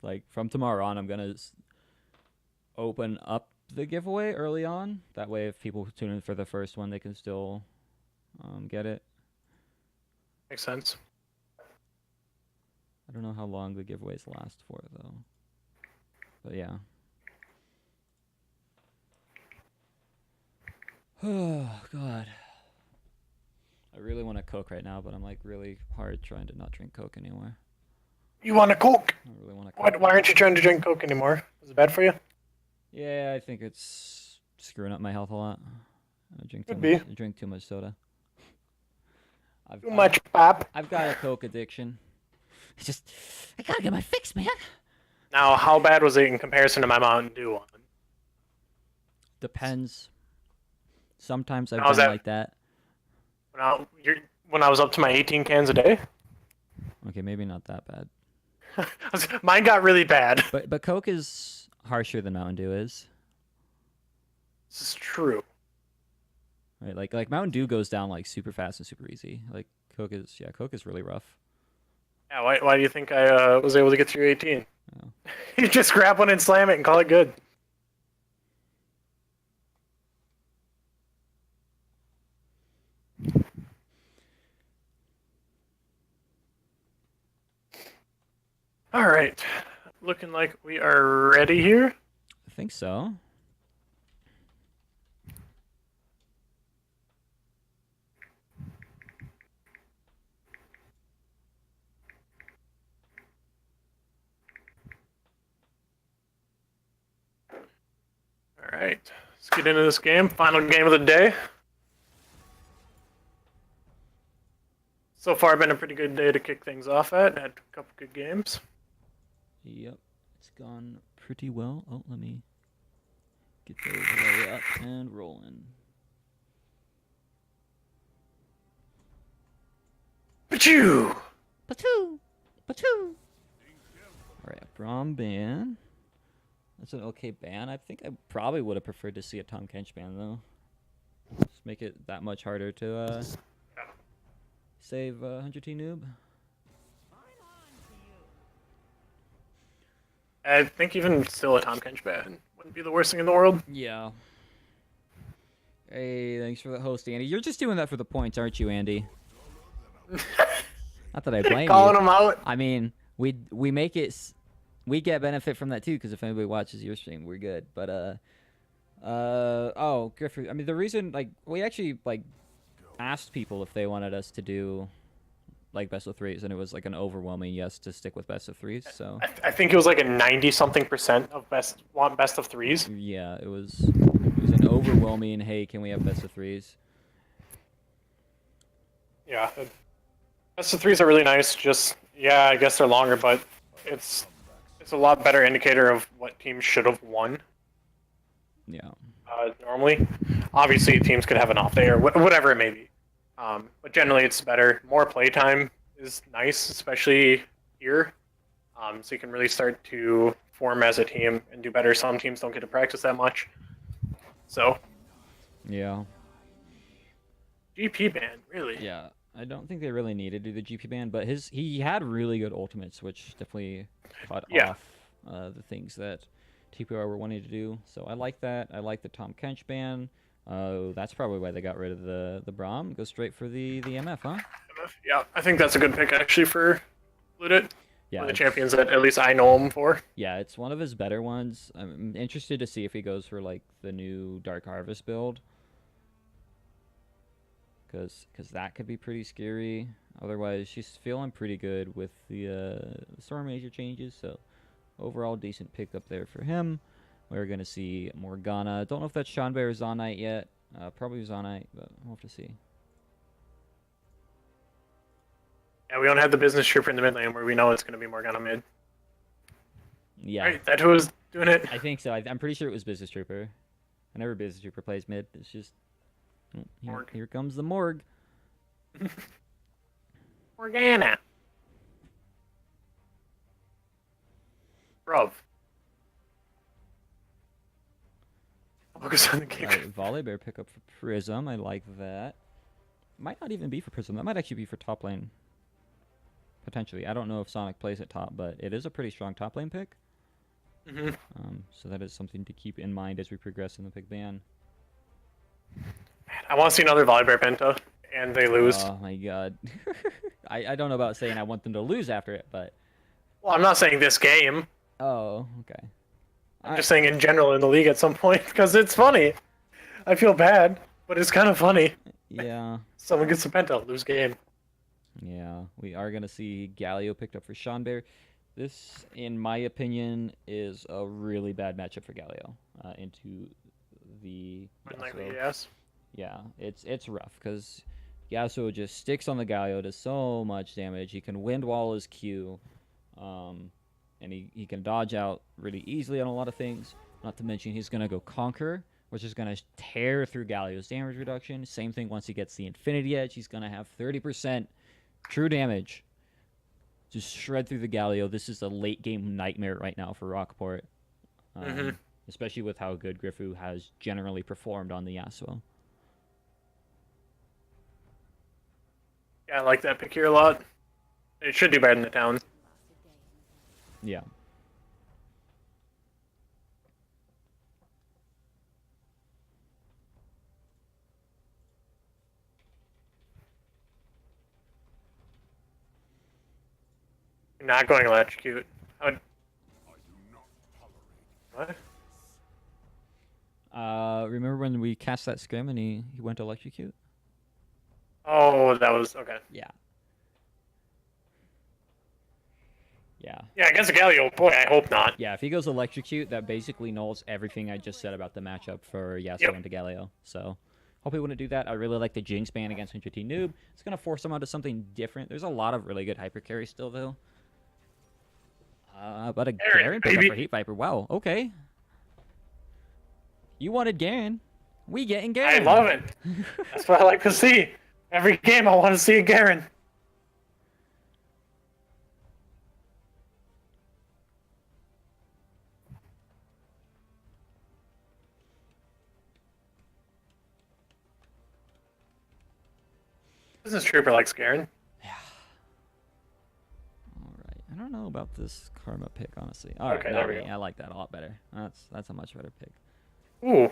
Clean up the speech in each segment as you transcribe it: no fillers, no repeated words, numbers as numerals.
Like from tomorrow on, I'm gonna open up the giveaway early on. That way, if people tune in for the first one, they can still get it. Makes sense. I don't know how long the giveaways last for though. But yeah. Oh God. I really want to Coke right now, but I'm like really hard trying to not drink Coke anymore. You want a Coke? I really want to Why Coke. aren't you trying to drink Coke anymore? Is it bad for you? Yeah, I think it's screwing up my health a lot. I drink too Could much. be. I drink too much soda. I've Too I've much pop. I've got a Coke addiction. It's just I gotta get my fix, man. Now, how bad was it in comparison to my Mountain Dew one? Depends. Sometimes When I've I was been at like that. when I was up to my 18 cans a day, Okay, maybe not that bad. mine got really bad. But Coke is harsher than Mountain Dew is. This is true. Right? Like Mountain Dew goes down like super fast and super easy. Like Coke is really rough. Yeah, why do you think I was able to get through 18? Oh. You just grab one and slam it and call it good. All right. Looking like we are ready here. I think so. All right. Let's get into this game. Final game of the day. So far, been a pretty good day to kick things off at. Had a couple good games. Yep. It's gone pretty well. Oh, let me get those way up and rolling. Pachoo! Patoo! Patoo! Alright, Braum ban. That's an okay ban. I think I probably would have preferred to see a Tom Kench ban, though. Just make it that much harder to save 100T noob. I think even still a Tom Kench ban wouldn't be the worst thing in the world. Yeah. Hey, thanks for the host, Andy. You're just doing that for the points, aren't you, Andy? Not that I blame Calling you. him out. I mean, we make it. We get benefit from that too, because if anybody watches your stream, we're good. But oh, Griffith. I mean, the reason like we actually like asked people if they wanted us to do like best of threes, and it was like an overwhelming yes to stick with best of threes. So I think it was like a 90-something% of best of threes. yeah, it was an overwhelming. Hey, can we have best of threes? Yeah, best of threes are really nice. Just yeah, I guess they're longer, but it's a lot better indicator of what teams should have won. Yeah. Normally, obviously teams could have an off day or whatever it may be, but generally it's better. More playtime is nice, especially here, so you can really start to form as a team and do better. Some teams don't get to practice that much, so Yeah. GP ban really. Yeah. I don't think they really needed to do the GP ban, but he had really good ultimates, which definitely cut off the things that TPR were wanting to do. So I like that. I like the Tom Kench ban. That's probably why they got rid of the Braum. Go straight for the MF, huh? Yeah, I think that's a good pick actually for Ludit. Yeah, One of the champions that at least I know him for. yeah, it's one of his better ones. I'm interested to see if he goes for like the new Dark Harvest build, because that could be pretty scary. Otherwise, she's feeling pretty good with the Storm Major changes. So overall, decent pick up there for him. We're going to see Morgana. Don't know if that's Sean Bear or Zonite yet. Probably Zonite, but we'll have to see. Yeah, we don't have the business trooper in the mid lane where we know it's going to be Morgana mid. Yeah. Right, that who was doing it? I think so. I'm pretty sure it was Business Trooper. Whenever Business Trooper plays mid, it's just... Oh, here comes the Morg. Morgana. Bruv. Focus on the game. Right, Volley Bear pick up for Prism. I like that. Might not even be for Prism. That might actually be for top lane. potentially. I don't know if Sonic plays at top, but it is a pretty strong top lane pick. Hmm. So that is something to keep in mind as we progress in the pick ban. I want to see another Volibear Penta, and they lose. Oh my god. I don't know about saying I want them to lose after it, but Well, I'm not saying this game. oh, okay. I'm just saying in general in the league at some point because it's funny. I feel bad, but it's kind of funny. Yeah. Someone gets a Penta, lose game. Yeah, we are going to see Galio picked up for Sean Bear. This, in my opinion, is a really bad matchup for Galio into the Unlikely, Yasuo. yes. Yeah, it's rough because Yasuo just sticks on the Galio, does so much damage. He can wind wall his Q, and he can dodge out really easily on a lot of things. Not to mention he's going to go Conquer, which is going to tear through Galio's damage reduction. Same thing once he gets the Infinity Edge. He's going to have 30% true damage. Just shred through the Galio. This is a late game nightmare right now for Rockport. Especially with how good Griffu has generally performed on the Yasuo. Yeah, I like that pick here a lot. It should do better than the town. Yeah. You're not going electrocute. I would... What? Remember when we cast that scrim and he went to electrocute? Oh, that was okay. Yeah. Yeah. Yeah, against a Galio, boy, I hope not. Yeah, if he goes electrocute, that basically nulls everything I just said about the matchup for Yasuo and Galio. So, hope he wouldn't do that. I really like the Jinx ban against 100T Noob. It's going to force him onto something different. There's a lot of really good hyper carry still, though. But a Garen pickup for Heat Viper. Wow, okay. You wanted Garen. We getting Garen. I love it. That's what I like to see. Every game I want to see a Garen. Business Trooper likes Garen. Yeah. All right. I don't know about this Karma pick, honestly. All right, there we go. I like that a lot better. That's a much better pick. Ooh.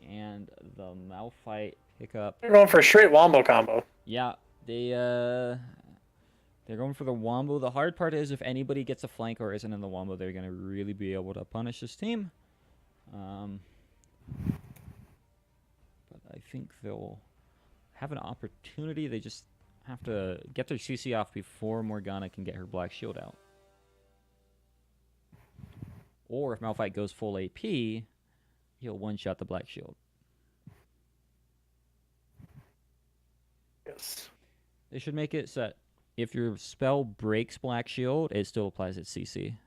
And the Malphite pickup. They're going for a straight Wombo combo. Yeah, they're going for the Wombo. The hard part is if anybody gets a flank or isn't in the Wombo, they're gonna really be able to punish this team. But I think they'll have an opportunity. They just have to get their CC off before Morgana can get her Black Shield out. Or if Malphite goes full AP, he'll one-shot the Black Shield. Yes. They should make it so that if your spell breaks Black Shield, it still applies its CC.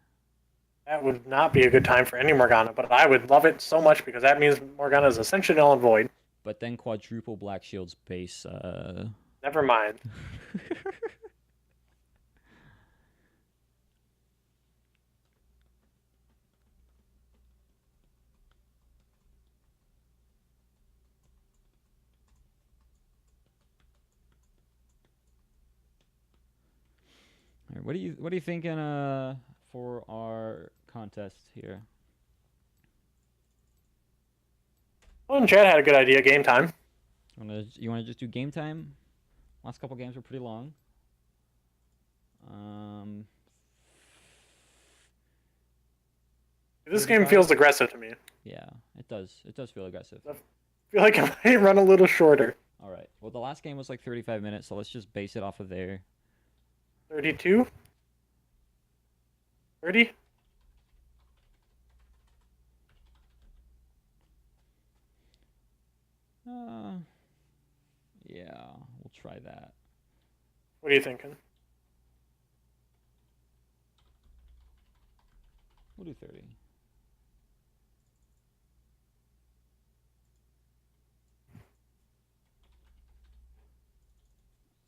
That would not be a good time for any Morgana, but I would love it so much because that means Morgana is essentially null and void. But then quadruple Black Shield's base. Never mind. All right, what are you thinking for our contest here? Well, and Chad had a good idea. Game time. You wanna just do game time? Last couple games were pretty long. This game feels aggressive to me. Yeah, it does. It does feel aggressive. I feel like it might run a little shorter. All right. Well, the last game was like 35 minutes, so let's just base it off of there. 32? 30? Yeah, we'll try that. What are you thinking? We'll do 30.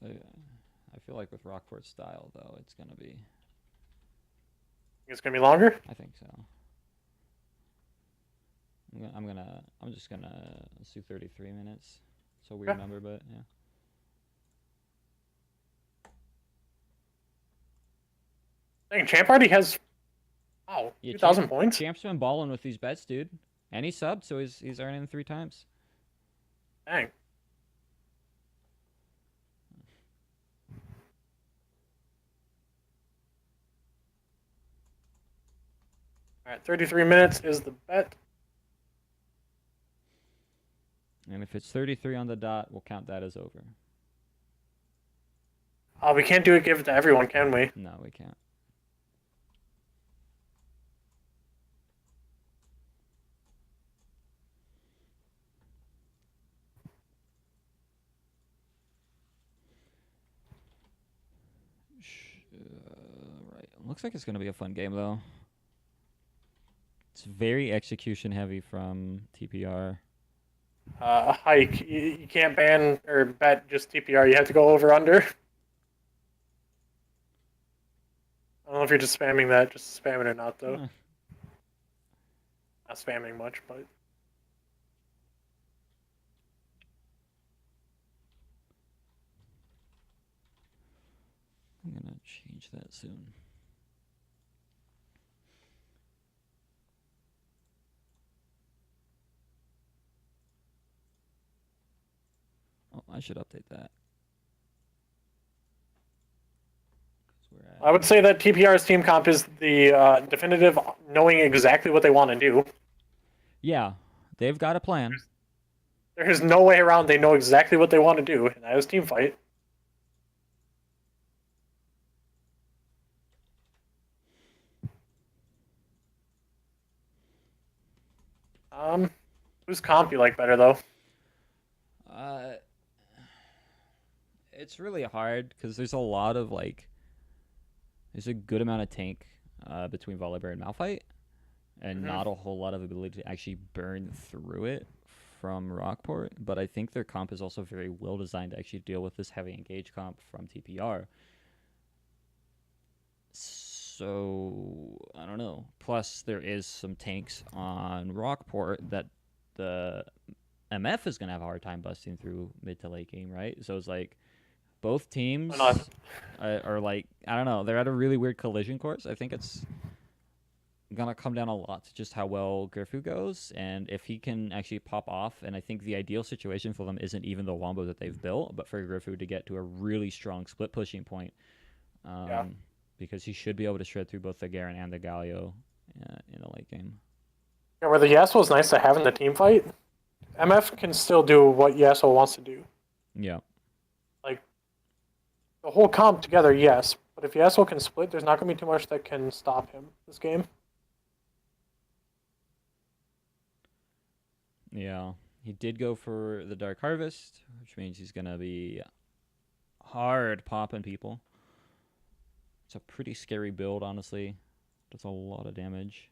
I feel like with Rockport's style, though, it's gonna be. It's gonna be longer? I think so. I'm just gonna let's do 33 minutes. It's a weird number, but yeah. Dang, Champ already has, wow, Yeah, 2,000 points? Champ's been balling with these bets, dude. And he subbed, so he's earning 3 times. Dang. All right, 33 minutes is the bet. And if it's 33 on the dot, we'll count that as over. We can't give it to everyone, can we? No, we can't. Right. Looks like it's going to be a fun game, though. It's very execution heavy from TPR. Hike. You can't ban or bet just TPR. You have to go over under. I don't know if you're just spamming that, just spamming it not though. Not spamming much, but I'm going to change that soon. Oh, I should update that. I would say that TPR's team comp is the definitive knowing exactly what they want to do. Yeah, they've got a plan. There's no way around. They know exactly what they want to do, and that is team fight. Whose comp you like better though? It's really hard because there's a lot of there's a good amount of tank between Volibear and Malphite, and not a whole lot of ability to actually burn through it from Rockport. But I think their comp is also very well designed to actually deal with this heavy engage comp from TPR. So I don't know. Plus, there is some tanks on Rockport that the MF is gonna have a hard time busting through mid to late game, right? So it's like both teams are like, I don't know, they're at a really weird collision course. I think it's gonna come down a lot to just how well Grifu goes, and if he can actually pop off. And I think the ideal situation for them isn't even the wombo that they've built, but for Grifu to get to a really strong split pushing point. Because he should be able to shred through both the Garen and the Galio in the late game. Yeah, where the Yasuo is nice to have in the team fight, MF can still do what Yasuo wants to do. Yeah. Like, the whole comp together, yes. But if Yasuo can split, there's not going to be too much that can stop him this game. Yeah. He did go for the Dark Harvest, which means he's going to be hard popping people. It's a pretty scary build, honestly. Does a lot of damage.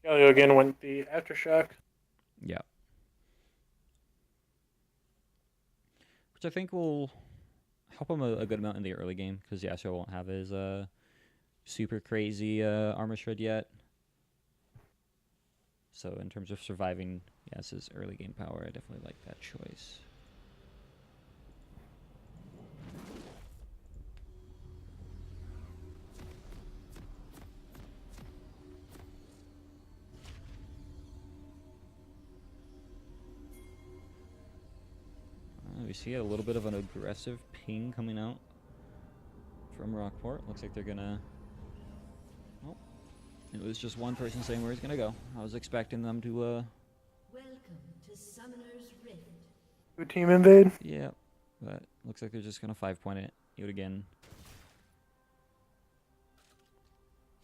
Galio again went the Aftershock. Yeah. Which I think will help him a good amount in the early game, because Yasuo won't have his super crazy armor shred yet. So in terms of surviving Yasuo's early game power, I definitely like that choice. We see a little bit of an aggressive ping coming out from Rockport. Looks like they're gonna... Oh, it was just one person saying where he's gonna go. I was expecting them to Welcome to Summoner's Rift. Good team invade. Yeah, but looks like they're just gonna 5-point it. Do it again.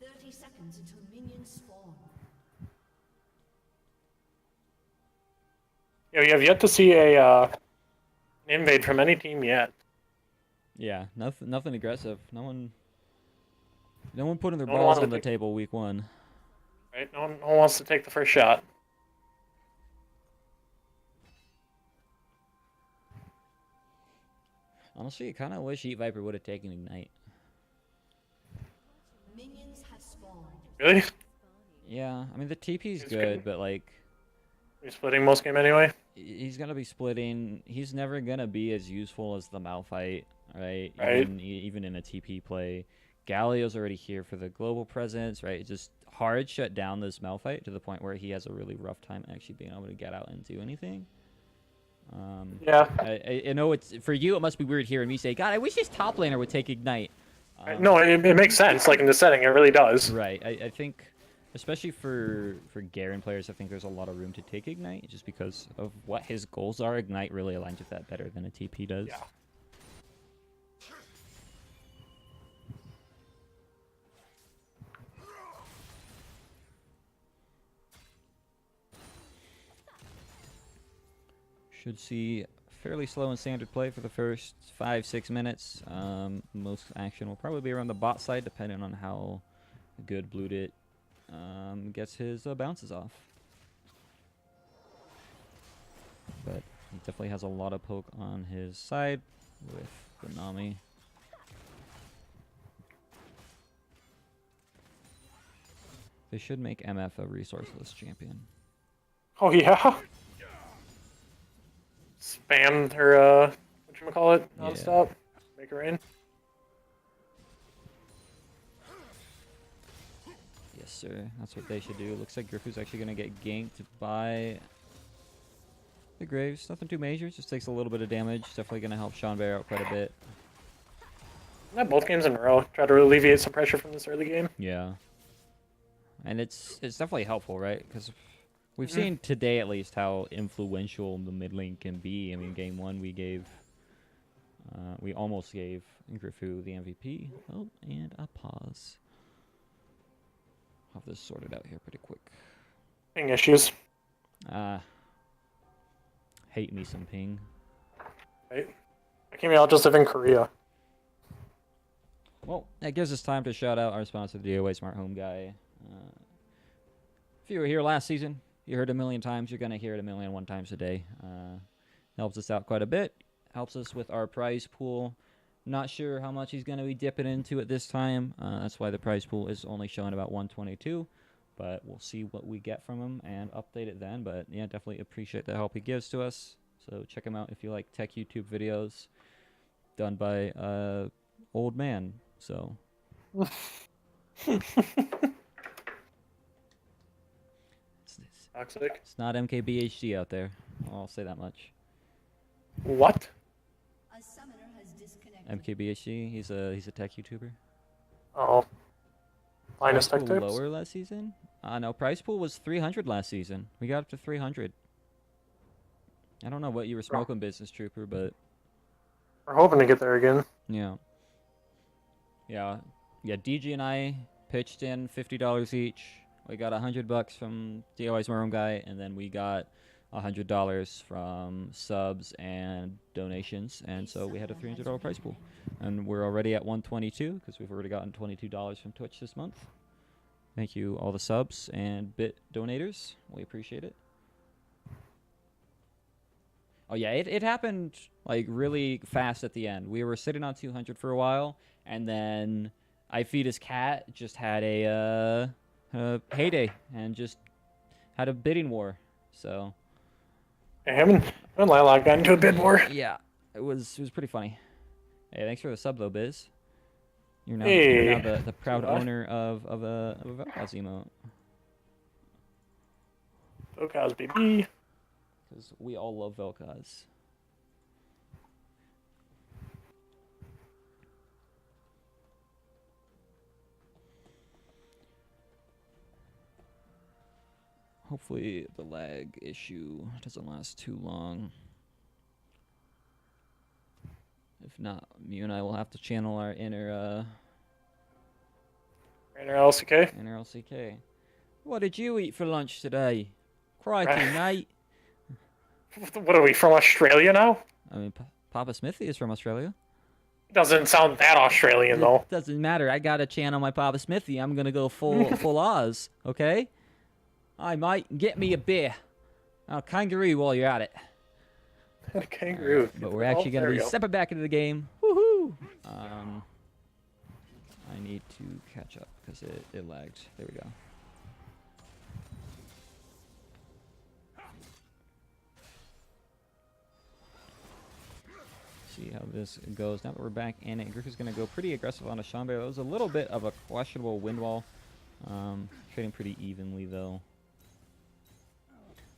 30 seconds until minions spawn. Yeah, we have yet to see an invade from any team yet. Yeah, nothing aggressive. No one putting their No one balls wanted on to the table week one. Right? No one wants to take the first shot. Honestly, I kind of wish Heat Viper would have taken Ignite. Really? Yeah, I mean the TP's He's good, good. but like He's splitting most game anyway. he's gonna be splitting. He's never gonna be as useful as the Malphite, right? Right. Even in a TP play, Galio's already here for the global presence, right? Just hard shut down this Malphite to the point where he has a really rough time actually being able to get out and do anything. Yeah. I know it's for you. It must be weird hearing me say, "God, I wish his top laner would take ignite." No, it makes sense. Like in the setting, it really does. Right. I think, especially for Garen players, I think there's a lot of room to take ignite just because of what his goals are. Ignite really aligns with that better than a TP does. Yeah. Should see fairly slow and standard play for the first 5-6 minutes. Most action will probably be around the bot side, depending on how good Bluedit gets his bounces off. But he definitely has a lot of poke on his side with the Nami. They should make MF a resourceless champion. Oh yeah. Spam her whatchamacallit nonstop. Make her rain. Yes, sir. That's what they should do. Looks like Griffoo's actually going to get ganked by the Graves. Nothing too major. Just takes a little bit of damage. Definitely going to help Sean Bear out quite a bit. Not both games in a row. Try to alleviate some pressure from this early game. Yeah. And it's definitely helpful, right? Because we've seen today, at least, how influential the mid lane can be. I mean, game one, we almost gave Griffoo the MVP. Oh, and a pause. Have this sorted out here pretty quick. Ping issues. Hate me some ping. Right? I came out just live in Korea. Well, that gives us time to shout out our sponsor, the DOA Smart Home Guy. If you were here last season, you heard it a million times. You're going to hear it a million one times a day. Helps us out quite a bit. Helps us with our prize pool. Not sure how much he's going to be dipping into it this time. That's why the prize pool is only showing about 122. But we'll see what we get from him and update it then. But yeah, definitely appreciate the help he gives to us. So check him out if you like tech YouTube videos done by old man. So Toxic. it's not MKBHD out there. I'll say that much. What? A summoner has disconnected. MKBHD, he's a tech YouTuber. Oh. Linus Price tech pool tips? lower last season? No, price pool was 300 last season. We got up to 300. I don't know what you were smoking, Business Trooper, but We're hoping to get there again. yeah. Yeah, DG and I pitched in $50 each. We got $100 from DIY's Maroon Guy, and then we got $100 from subs and donations, and so we had a $300 prize pool. And we're already at 122 because we've already gotten $22 from Twitch this month. Thank you, all the subs and bit donators. We appreciate it. Oh yeah, it happened like really fast at the end. We were sitting on 200 for a while, and then I Feed His Cat just had a heyday and just had a bidding war. So Yeah, him and Lilac got into a bid war. yeah, it was pretty funny. Hey, thanks for the sub though, Biz. You're now, Hey. you're now the proud owner of a Vel'Koz emote. Vel'Koz, baby. Because we all love Vel'Koz. Hopefully the lag issue doesn't last too long. If not, you and I will have to channel our inner LCK. LCK. What did you eat for lunch today? Crikey, mate. What are we, from Australia now? I mean, Papa Smithy is from Australia. Doesn't sound that Australian, though. It doesn't matter. I gotta channel my Papa Smithy. I'm gonna go full Oz, okay? I might get me a beer. I'll kangaroo while you're at it. Kangaroo. But we're actually gonna be stepping back into the game. Woohoo! I need to catch up because it lagged. There we go. See how this goes. Now that we're back in it, Griffey's going to go pretty aggressive on a Shanbei. That was a little bit of a questionable wind wall. Trading pretty evenly, though.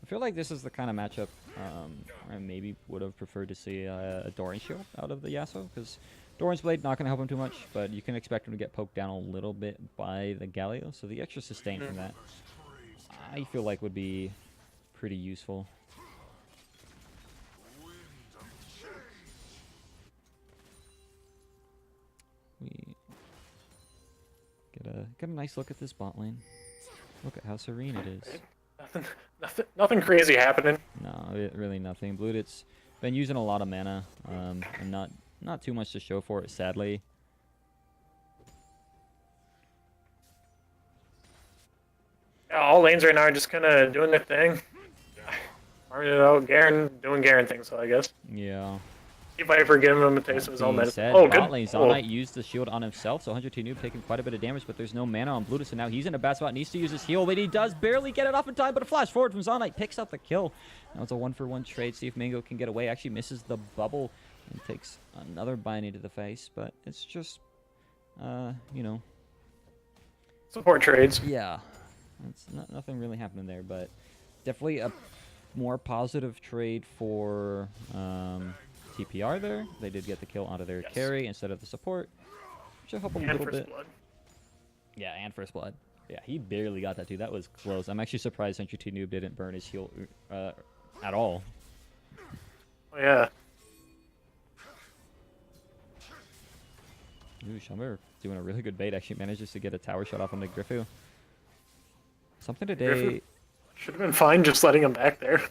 I feel like this is the kind of matchup I maybe would have preferred to see a Doran shield out of the Yasuo, because Doran's Blade not going to help him too much, but you can expect him to get poked down a little bit by the Galio, so the extra sustain from that I feel like would be pretty useful. We get a nice look at this bot lane. Look at how serene it is. Nothing crazy happening. No, really nothing. Bludit's been using a lot of mana, and not too much to show for it, sadly. Yeah, all lanes right now are just kind of doing their thing. Farming it out, Garen doing Garen things, so I guess. Yeah. Viper giving him a taste of his own medicine. Said, Oh, bot good. lane, Zonite used the shield on himself, so 100 Noob taking quite a bit of damage, but there's no mana on Blutus, and now he's in a bad spot, needs to use his heal, but he does barely get it off in time, but a flash forward from Zonite picks up the kill. Now it's a 1-for-1 trade, see if Mango can get away, actually misses the bubble, and takes another binding to the face, but it's just, you know. Support trades. Yeah, it's nothing really happening there, but definitely a more positive trade for TPR there. They did get the kill onto their carry instead of the support, which will help a little bit. Blood. Yeah, and first blood. Yeah, he barely got that too. That was close. I'm actually surprised Sentry Noob didn't burn his heal at all. Oh yeah. Ooh, Shumber doing a really good bait. Actually manages to get a tower shot off on the Griffu. Something today. Should have been fine just letting him back there.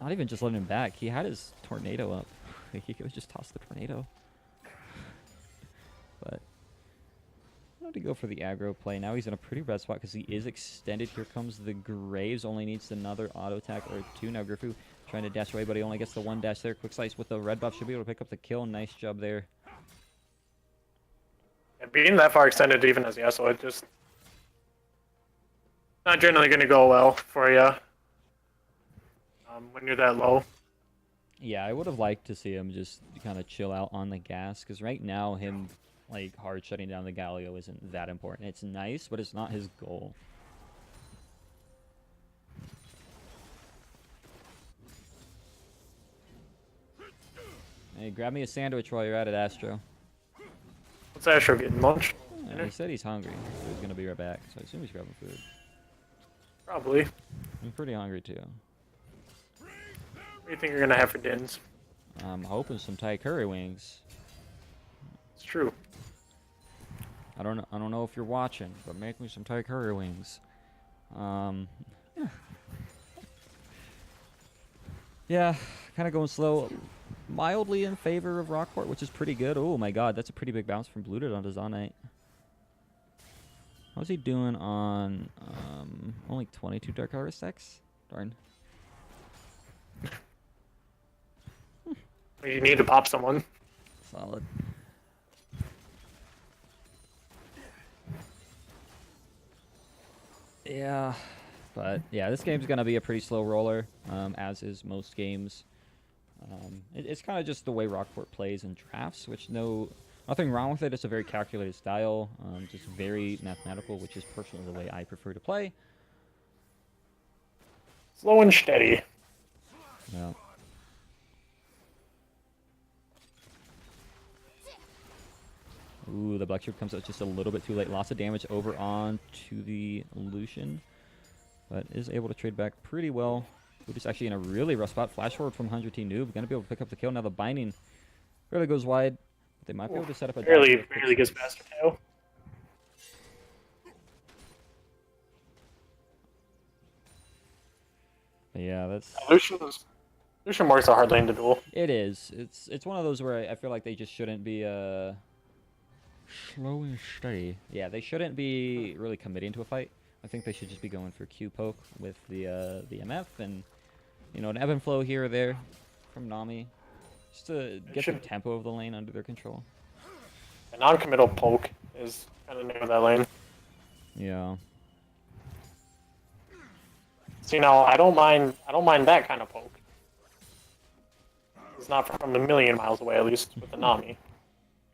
Not even just letting him back. He had his tornado up. He could have just tossed the tornado. But I wanted to go for the aggro play. Now he's in a pretty bad spot because he is extended. Here comes the Graves. Only needs another auto attack or two. Now Griffu trying to dash away, but he only gets the one dash there. Quick slice with the red buff. Should be able to pick up the kill. Nice job there. Yeah, being that far extended even as Yasuo, it just not generally going to go well for you when you're that low. Yeah, I would have liked to see him just kind of chill out on the gas, because right now him like hard shutting down the Galio isn't that important. It's nice, but it's not his goal. Hey, grab me a sandwich while you're at it, Astro. What's Astro getting? Lunch? Yeah, he said he's hungry, so he's gonna be right back. So I assume he's grabbing food. Probably. I'm pretty hungry too. What do you think you're going to have for dins? I'm hoping some Thai curry wings. It's true. I don't know if you're watching, but make me some Thai curry wings. Yeah, kind of going slow. Mildly in favor of Rockport, which is pretty good. Oh my god, that's a pretty big bounce from Bluded onto Zonite. How's he doing on only 22 Dark Harvest stacks? Darn. You need to pop someone. Solid. Yeah, but yeah, this game's gonna be a pretty slow roller, as is most games. It's kind of just the way Rockport plays in drafts, which nothing wrong with it. It's a very calculated style, just very mathematical, which is personally the way I prefer to play. Slow and steady. Yeah. Ooh, the Black Ship comes out just a little bit too late. Lots of damage over on to the Lucian, but is able to trade back pretty well. Lucian's actually in a really rough spot. Flash forward from 100 Noob. Gonna be able to pick up the kill. Now the binding really goes wide. But they might be able to set up a barely gets past the tail. Yeah, that's Lucian works a hard lane to duel. it is. It's one of those where I feel like they just shouldn't be slow and steady. Yeah, they shouldn't be really committing to a fight. I think they should just be going for Q poke with the MF and, you know, an ebb and flow here or there from Nami, just to get the tempo of the lane under their control. A non-committal poke is kind of new to that lane. Yeah. See, now I don't mind that kind of poke. It's not from a million miles away, at least with the Nami,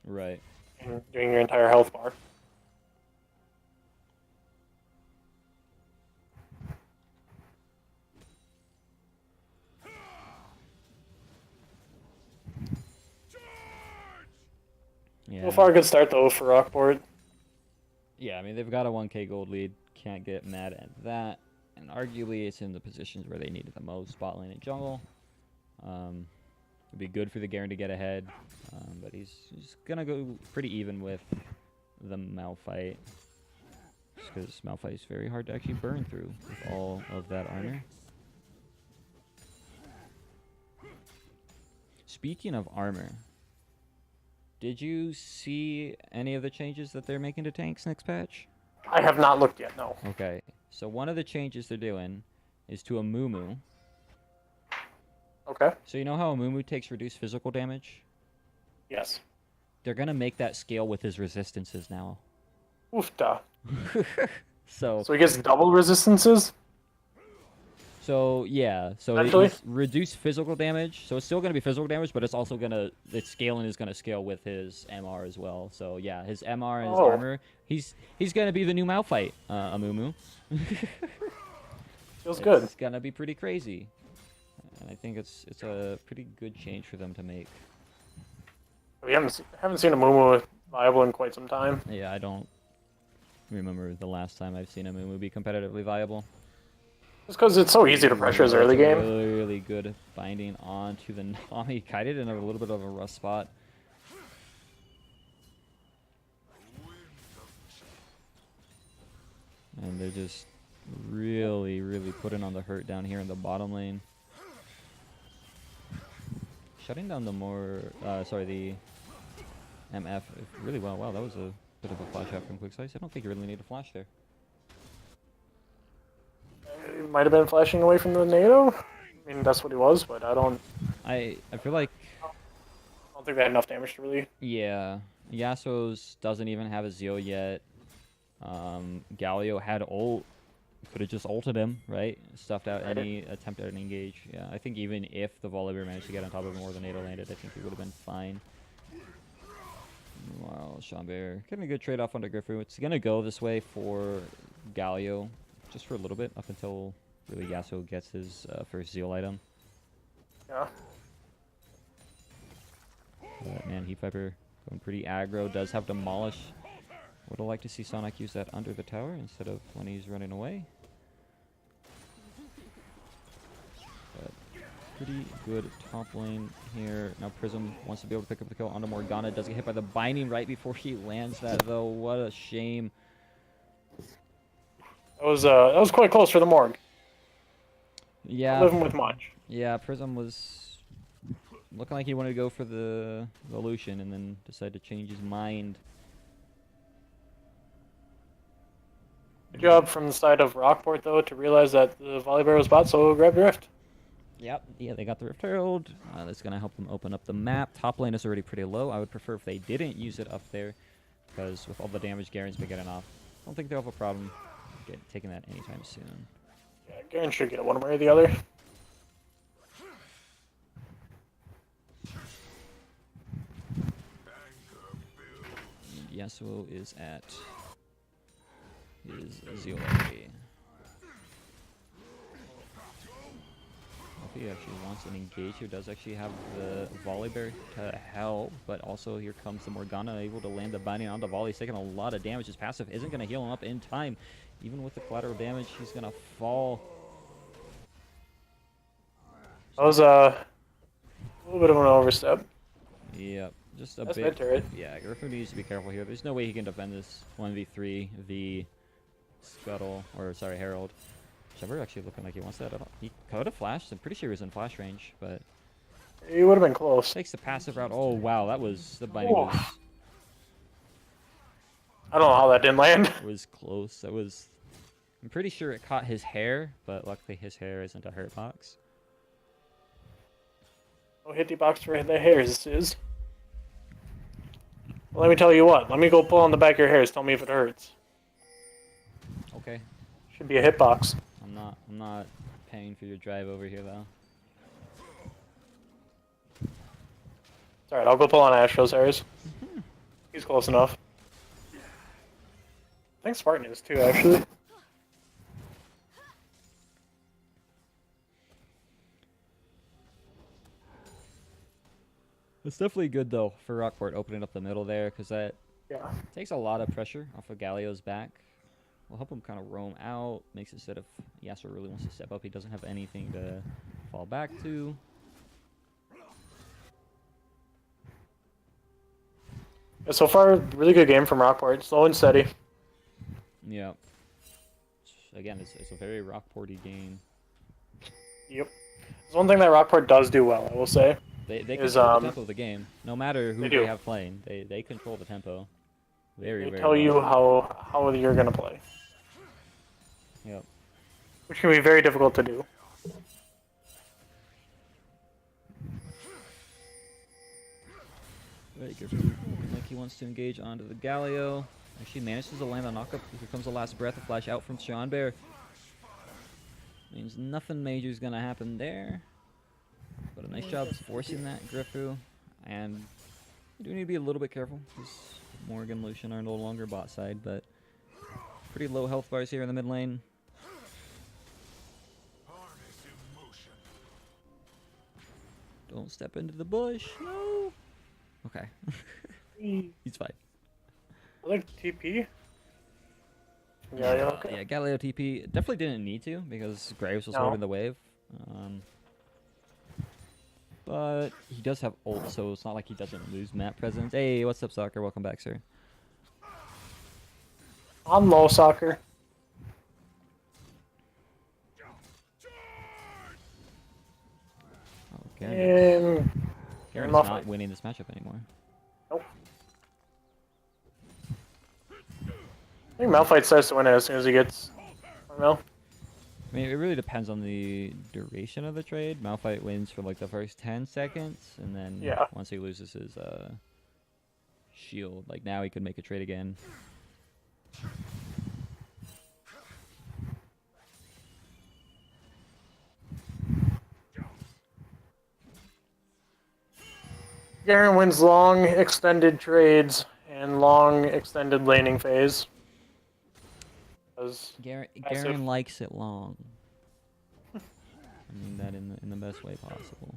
Right. and doing your entire health bar. Yeah. So far, good start though for Rockport. Yeah, I mean, they've got a 1K gold lead. Can't get mad at that. And arguably, it's in the positions where they need it the most. Bot lane and jungle. It'd be good for the Garen to get ahead. But he's going to go pretty even with the Malphite. Just because Malphite is very hard to actually burn through with all of that armor. Speaking of armor, did you see any of the changes that they're making to tanks next patch? I have not looked yet. No. Okay, so one of the changes they're doing is to a Mumu. Okay. So you know how a Mumu takes reduced physical damage? Yes. They're gonna make that scale with his resistances now. Oofta. So So he gets double resistances? yeah, so Actually? it's reduced physical damage. So it's still gonna be physical damage, but it's also gonna the scaling is gonna scale with his MR as well. So yeah, his MR and his armor, he's gonna be the new Malphite, Amumu. Feels good. It's gonna be pretty crazy. And I think it's a pretty good change for them to make. We haven't seen a Mumu viable in quite some time. Yeah, I don't remember the last time I've seen a Mumu be competitively viable. Just because it's so easy to pressure his early game. Really, really good binding onto the Nami. Kited in a little bit of a rough spot. And they're just really, really putting on the hurt down here in the bottom lane. Shutting down the the MF really well. Wow, that was a bit of a flash out from Quick Slice. I don't think you really need a flash there. He might have been flashing away from the NATO. I mean, that's what he was, but I don't I feel like, think they had enough damage to really. yeah, Yasuo's doesn't even have a Zeal yet. Galio had ult. Could have just ulted him, right? Stuffed out any attempt at an engage. Yeah, I think even if the Volibear managed to get on top of him or the NATO landed, I think he would have been fine. Wow, Chambert getting a good trade-off onto Griffu. It's going to go this way for Galio just for a little bit up until really Yasuo gets his first Zeal item. Yeah. But man, Heat Viper going pretty aggro. Does have Demolish. Would have liked to see Sonic use that under the tower instead of when he's running away. But pretty good top lane here. Now Prism wants to be able to pick up the kill onto Morgana. Does get hit by the binding right before he lands that though. What a shame. That was quite close for the Morg. Yeah. Living with much. Yeah, Prism was looking like he wanted to go for the Lucian and then decided to change his mind. Good job from the side of Rockport, though, to realize that the Volibear was bot, so grab your Rift. Yep, yeah, they got the Rift Herald. That's going to help them open up the map. Top lane is already pretty low. I would prefer if they didn't use it up there, because with all the damage Garen's been getting off, I don't think they'll have a problem taking that anytime soon. Yeah, Garen should get one way or the other. And Yasuo is at his Zeal already. If he actually wants an engage here, does actually have the Volibear to help, but also here comes the Morgana able to land the binding on the volley. He's taking a lot of damage. His passive isn't going to heal him up in time. Even with the collateral damage, he's going to fall. That was a little bit of an overstep. Yep, just a That's bit. mid-turret. Yeah, Griffin needs to be careful here. There's no way he can defend this 1v3 the Scuttle, or sorry, Herald. Trevor actually looking like he wants that. He could have flashed. I'm pretty sure he was in flash range, but He would have been close. takes the passive route. Oh wow, that was the binding Ooh. was I don't know how that didn't land. close. That was. I'm pretty sure it caught his hair, but luckily his hair isn't a hurt box. No hitty box for the hairs is. Well, let me tell you what. Let me go pull on the back of your hairs. Tell me if it hurts. Okay. Should be a hitbox. I'm not paying for your drive over here though. It's alright, I'll go pull on Astro's Harris. He's close enough. I think Spartan is too, actually. It's definitely good though for Rockport opening up the middle there, because that Yeah. takes a lot of pressure off of Galio's back. Will help him kind of roam out. Makes it so if Yasuo really wants to step up, he doesn't have anything to fall back to. Yeah, so far, really good game from Rockport. Slow and steady. Yeah. Again, it's a very Rockporty game. Yep. There's one thing that Rockport does do well, I will say. They is, control the tempo of the game. No matter who they they do. have playing, they control the tempo. Very, They very tell well. you how you're gonna play, Yep. which can be very difficult to do. Right, looking like he wants to engage onto the Galio. Actually manages to land the knockup. Here comes the last breath of flash out from Sean Bear. Means nothing major is gonna happen there. But a nice job forcing that Griffu. And you do need to be a little bit careful, because Morgan, Lucian are no longer bot side, but pretty low health bars here in the mid lane. Don't step into the bush. No. Okay. He's fine. I like TP. Yeah, okay. Yeah, Galileo TP definitely didn't need to, because Graves was No. holding the wave. But he does have ult, so it's not like he doesn't lose map presence. Hey, what's up, Soccer? Welcome back, sir. I'm low soccer. Oh, Garen. And Garen's Malphite. not winning this matchup anymore. nope. I think Malphite starts to win it as soon as he gets. I don't know. I mean, it really depends on the duration of the trade. Malphite wins for like the first 10 seconds, and then Yeah. once he loses his shield, like now he could make a trade again. Garen wins long extended trades and long extended laning phase. Garen Passive. likes it long. I mean that in the best way possible.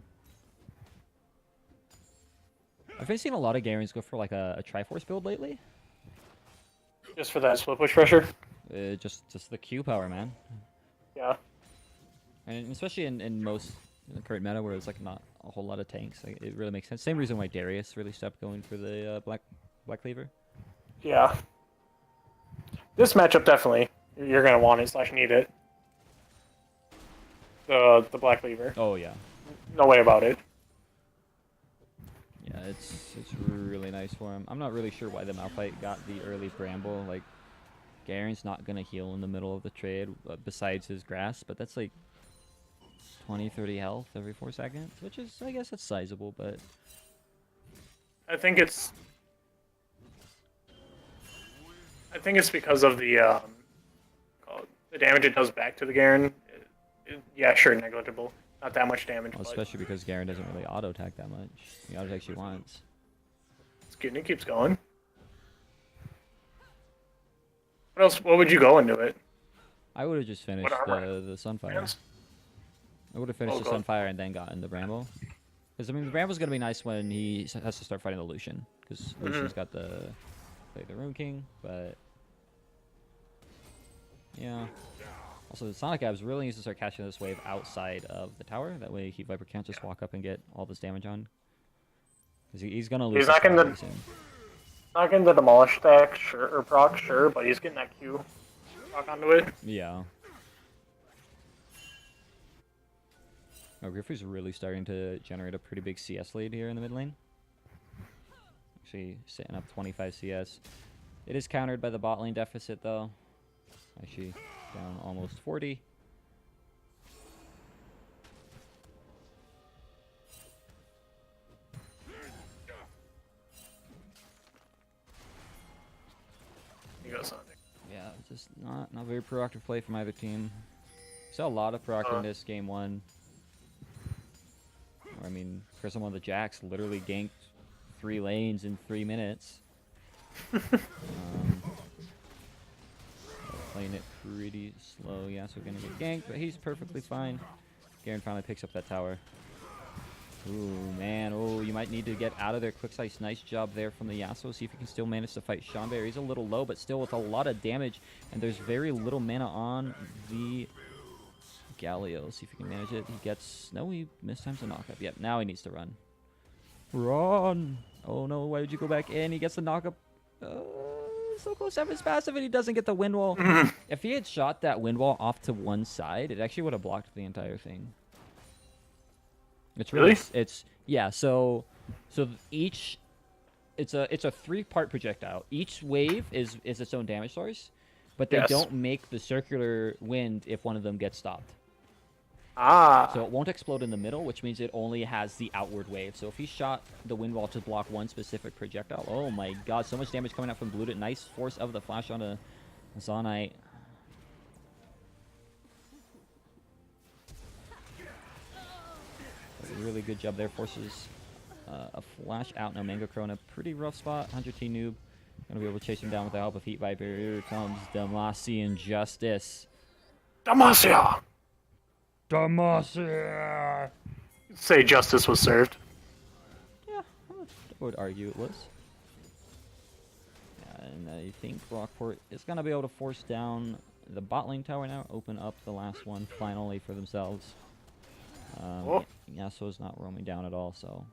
I've been seeing a lot of Garens go for like a Triforce build lately. Just for that split push pressure. Just the Q power, man. Yeah. And especially in most in the current meta where it's like not a whole lot of tanks, like, it really makes sense. Same reason why Darius really stopped going for the Black Cleaver. Yeah. This matchup definitely you're gonna want it / need it. The Black Cleaver. Oh yeah, No way about it. yeah, it's really nice for him. I'm not really sure why the Malphite got the early Bramble. Like, Garen's not gonna heal in the middle of the trade besides his grass, but that's like 20-30 health every 4 seconds, which is, I guess, that's sizable, but I think it's because of the damage it does back to the Garen. Yeah, sure, negligible. Not that much damage, well, but especially because Garen doesn't really auto attack that much. He auto attacks you once. it's good and it keeps going. What else? What would you go into it? I would have just finished armor? the Sunfire. Hands? I would have finished the God. Sunfire and then gotten the Bramble. Because, I mean, the Bramble's going to be nice when he has to start fighting the Lucian. Because Lucian's got the Rune King, but yeah. Also, the Sonic Abs really needs to start catching this wave outside of the tower. That way, Heat Viper can't just walk up and get all this damage on. Because he's going to lose. He's not this gonna- pretty soon. Not getting the demolish stack, sure, or proc, sure, but he's getting that Q proc onto it. Yeah. Oh, Griffu's really starting to generate a pretty big CS lead here in the mid lane. Actually, sitting up 25 CS. It is countered by the bot lane deficit, though. Actually, down almost 40. He goes Sonic. Yeah, just just not very proactive play from either team. Saw a lot of proactiveness game 1. I mean, Chris on one of the Jacks literally ganked 3 lanes in 3 minutes. Playing it pretty slow. Yeah, so we're gonna get ganked, but he's perfectly fine. Garen finally picks up that tower. Ooh, man. Oh, you might need to get out of there. Quick Sight, nice job there from the Yasuo. See if he can still manage to fight Shanbear. He's a little low, but still with a lot of damage. And there's very little mana on the Galio. See if he can manage it. He gets... No, he mistimes the knockup. Yep, now he needs to run. Run! Oh, no. Why would you go back in? He gets the knockup. So close to having his passive, and he doesn't get the wind wall. If he had shot that wind wall off to one side, it actually would have blocked the entire thing. It's really, it's yeah. So each, it's a 3-part projectile. Each wave is its own damage source, but they don't make the circular wind if one of them gets stopped. So it won't explode in the middle, which means it only has the outward wave. So if he shot the wind wall to block one specific projectile, oh my god, so much damage coming out from Blue. Nice force of the flash onto Zonite. Really good job there. Forces a flash out. Now Mango Crow in a pretty rough spot. 100T noob. Gonna be able to chase him down with the help of Heat Viper. Here comes Demacian Justice. Demacia! Demacia! Say justice was served. Yeah, I would argue it was. Yeah, and I think Rockport is gonna be able to force down the bot lane tower now. Open up the last one finally for themselves. Yasuo's not roaming down at all, so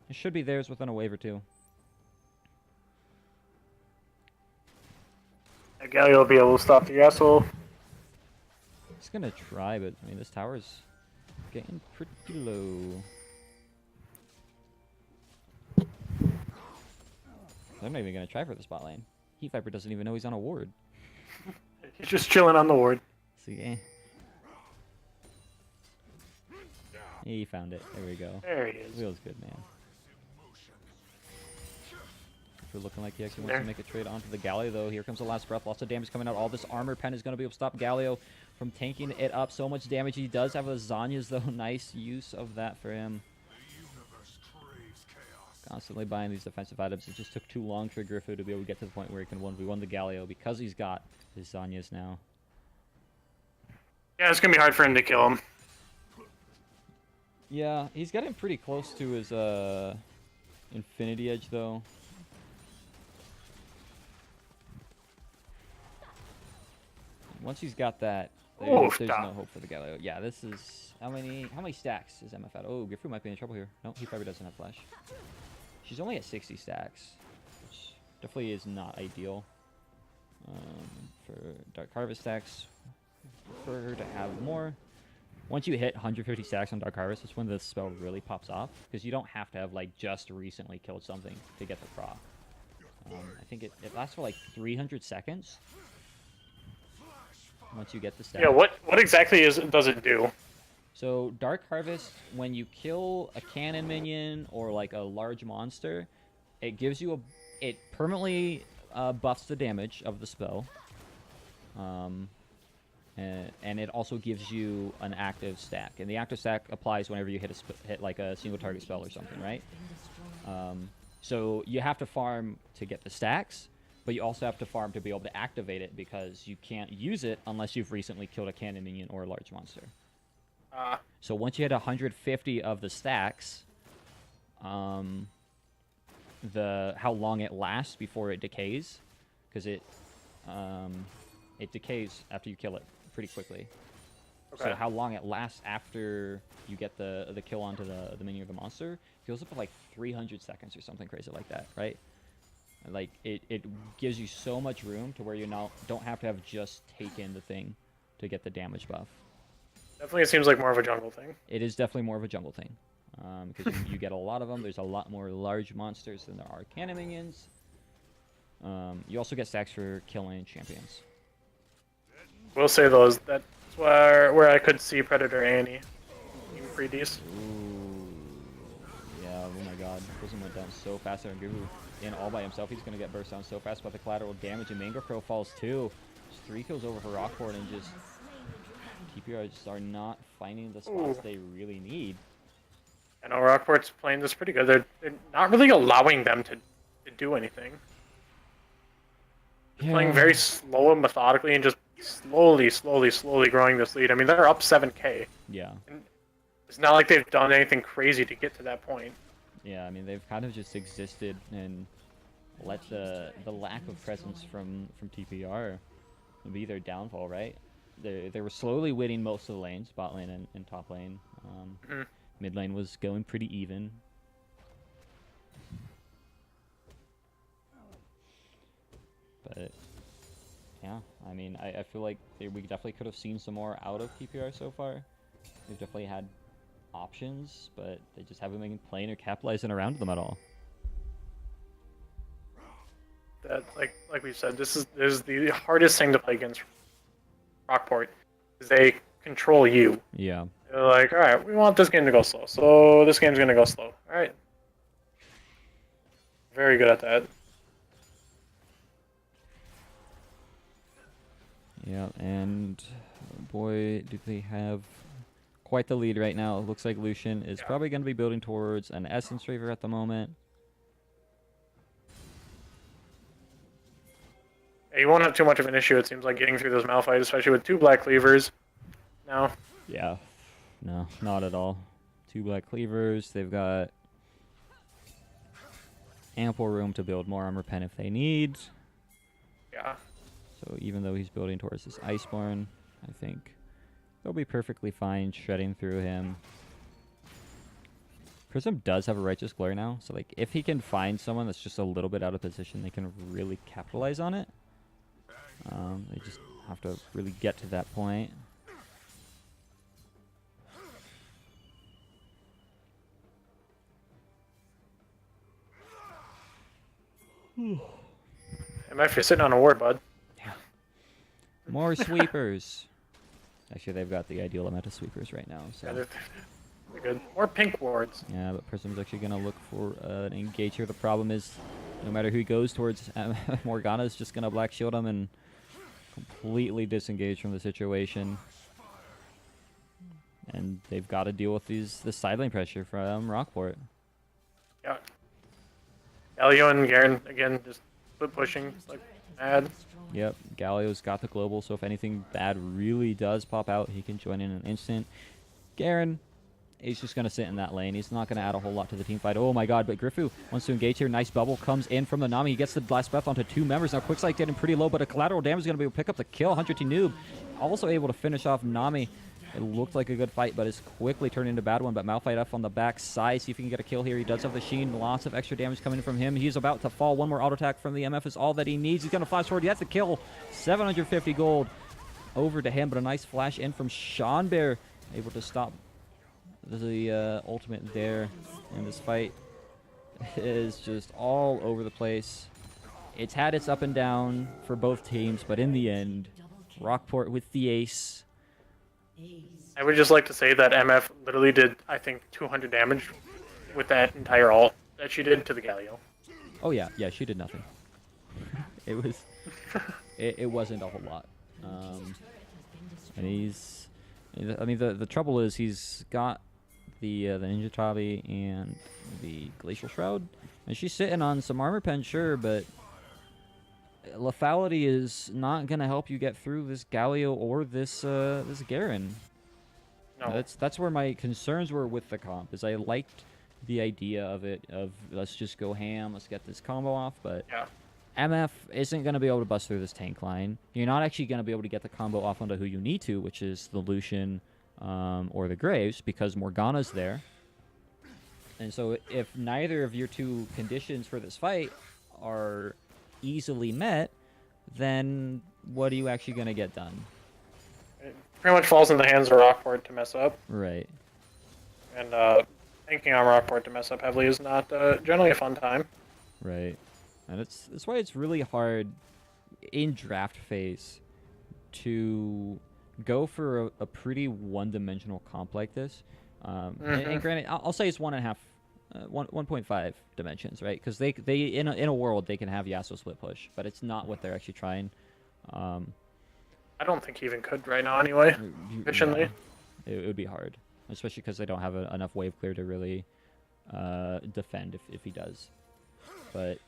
it should be theirs within a wave or two. Galio will be able to stop the Yasuo. He's gonna try, but I mean this tower's getting pretty low. They're not even gonna try for the spot lane. Heat Viper doesn't even know he's on a ward. He's just chilling on the ward. See, eh. He found it. There we go. There he is. Feels good, man. We're looking like he actually wants to make a trade onto the Galio, though. Here comes the last breath. Lots of damage coming out. All this armor pen is going to be able to stop Galio from tanking it up. So much damage. He does have a Zanya's, though. Nice use of that for him. Constantly buying these defensive items. It just took too long for Griffo to be able to get to the point where he can 1v1 the Galio because he's got his Zanya's now. Yeah, it's going to be hard for him to kill him. Yeah, he's getting pretty close to his Infinity Edge, though. Once he's got that, there's no hope for the Galio. Yeah, this is... How many stacks is MF at? Oh, Gifu might be in trouble here. No, he probably doesn't have flash. She's only at 60 stacks, which definitely is not ideal. For Dark Harvest stacks, prefer to have more. Once you hit 150 stacks on Dark Harvest, that's when the spell really pops off, because you don't have to have like just recently killed something to get the proc. I think it lasts for like 300 seconds. Once you get the stack. Yeah, what exactly does it do? So Dark Harvest, when you kill a cannon minion or like a large monster, it gives you it permanently buffs the damage of the spell. And it also gives you an active stack, and the active stack applies whenever you hit like a single target spell or something, right? So you have to farm to get the stacks, but you also have to farm to be able to activate it, because you can't use it unless you've recently killed a cannon minion or a large monster. So once you hit 150 of the stacks, how long it lasts before it decays, because it decays after you kill it pretty quickly. Okay. So how long it lasts after you get the kill onto the minion or the monster goes up to like 300 seconds or something crazy like that, right? Like it gives you so much room to where you now don't have to have just taken the thing to get the damage buff. Definitely, it seems like more of a jungle thing. It is definitely more of a jungle thing, because you get a lot of them. There's a lot more large monsters than there are cannon minions. You also get stacks for killing champions. We'll say those. That's where I could see Predator Annie being pretty decent. Ooh. Yeah, oh my god. Prism went down so fast there, and Gifu in all by himself. He's going to get burst down so fast, but the collateral damage, and Mango Crow falls too. Just 3 kills over for Rockport, and just TPR just are not finding the spots they really need. I know Rockport's playing this pretty good. They're not really allowing them to do anything. Just playing very slow and methodically, and just slowly growing this lead. I mean, they're up 7K. Yeah. And it's not like they've done anything crazy to get to that point. Yeah, I mean, they've kind of just existed and let the lack of presence from TPR be their downfall, right? They were slowly winning most of the lanes, bot lane and top lane. Mid lane was going pretty even. But yeah, I mean, I feel like we definitely could have seen some more out of TPR so far. They've definitely had options, but they just haven't been playing or capitalizing around them at all. That, like we said, this is the hardest thing to play against Rockport, is they control you. Yeah. They're like, all right, we want this game to go slow, so this game's gonna go slow. All right. Very good at that. Yeah, and boy, do they have quite the lead right now. It looks like Lucian is probably going to be building towards an Essence Reaver at the moment. Yeah, you won't have too much of an issue, it seems like, getting through this Malphite, especially with 2 Black Cleavers. No. Yeah. No, not at all. 2 Black Cleavers. They've got ample room to build more armor pen if they need. Yeah. So even though he's building towards this Iceborne, I think they'll be perfectly fine shredding through him. Prism does have a Righteous Glare now, so like if he can find someone that's just a little bit out of position, they can really capitalize on it. They just have to really get to that point. MF, you're sitting on a ward, bud. Yeah. More sweepers. Actually, they've got the ideal amount of sweepers right now. So. Yeah, they're good. More pink wards. Yeah, but Prism's actually going to look for an engage here. The problem is, no matter who he goes towards, Morgana's just going to Black Shield him and completely disengage from the situation. And they've got to deal with the side lane pressure from Rockport. Yeah. Galio and Garen, again, just pushing like mad. Yep, Galio's got the global, so if anything bad really does pop out, he can join in an instant. Garen is just going to sit in that lane. He's not going to add a whole lot to the team fight. Oh my god, but Griffu wants to engage here. Nice bubble comes in from the Nami. He gets the Blast Breath onto 2 members. Now Quicksight's getting pretty low, but a collateral damage is going to be able to pick up the kill. 100 Noob also able to finish off Nami. It looked like a good fight, but it's quickly turned into a bad one. But Malphite up on the back side. See if he can get a kill here. He does have the Sheen. Lots of extra damage coming from him. He's about to fall. One more auto attack from the MF is all that he needs. He's going to flash forward. He has the kill. 750 gold over to him, but a nice flash in from Seanbear. Able to stop the ultimate there. And this fight is just all over the place. It's had its up and down for both teams, but in the end, Rockport with the ace. I would just like to say that MF literally did, I think, 200 damage with that entire ult that she did to the Galio. Oh yeah, she did nothing. It was, it wasn't a whole lot. And I mean, the trouble is he's got the Ninja Tabi and the Glacial Shroud, and she's sitting on some armor pen, sure, but lethality is not gonna help you get through this Galio or this Garen. No. That's where my concerns were with the comp. Is I liked the idea of it, of let's just go ham, let's get this combo off, but Yeah. MF isn't going to be able to bust through this tank line. You're not actually going to be able to get the combo off onto who you need to, which is the Lucian or the Graves, because Morgana's there. And so if neither of your two conditions for this fight are easily met, then what are you actually going to get done? It pretty much falls in the hands of Rockport to mess up. Right. And thinking on Rockport to mess up heavily is not generally a fun time. Right. And that's why it's really hard in draft phase to go for a pretty one-dimensional comp like this. And granted, I'll say it's 1.5 dimensions, right? Because they in a world they can have Yasuo split push, but it's not what they're actually trying. I don't think he even could right now anyway, efficiently. Yeah, it would be hard, especially because they don't have enough wave clear to really defend if he does. But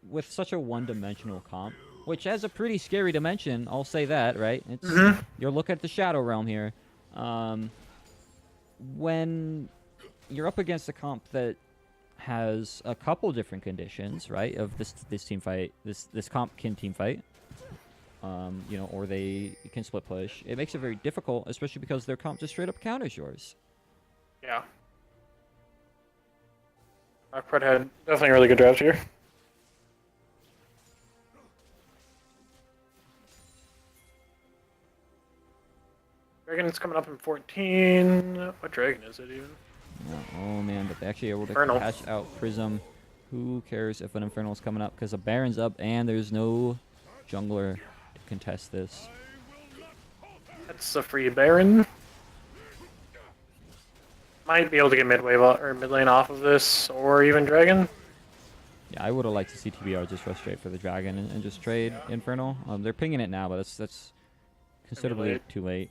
with such a one-dimensional comp, which has a pretty scary dimension, I'll say that, right? It's you're looking at the Shadow Realm here. When you're up against a comp that has a couple different conditions, right? Of this team fight, this comp can team fight, you know, or they can split push. It makes it very difficult, especially because their comp just straight up counters yours. Yeah. Rockport had definitely really good drafts here. Dragon's coming up in 14. What dragon is it even? Oh man, but they actually able to Infernal. catch out Prism. Who cares if an Infernal's coming up? Because a Baron's up and there's no jungler to contest this. That's a free Baron. Might be able to get mid lane off of this, or even Dragon. Yeah, I would have liked to see TBR just rush straight for the Dragon and just trade Infernal. They're pinging it now, but that's considerably too late.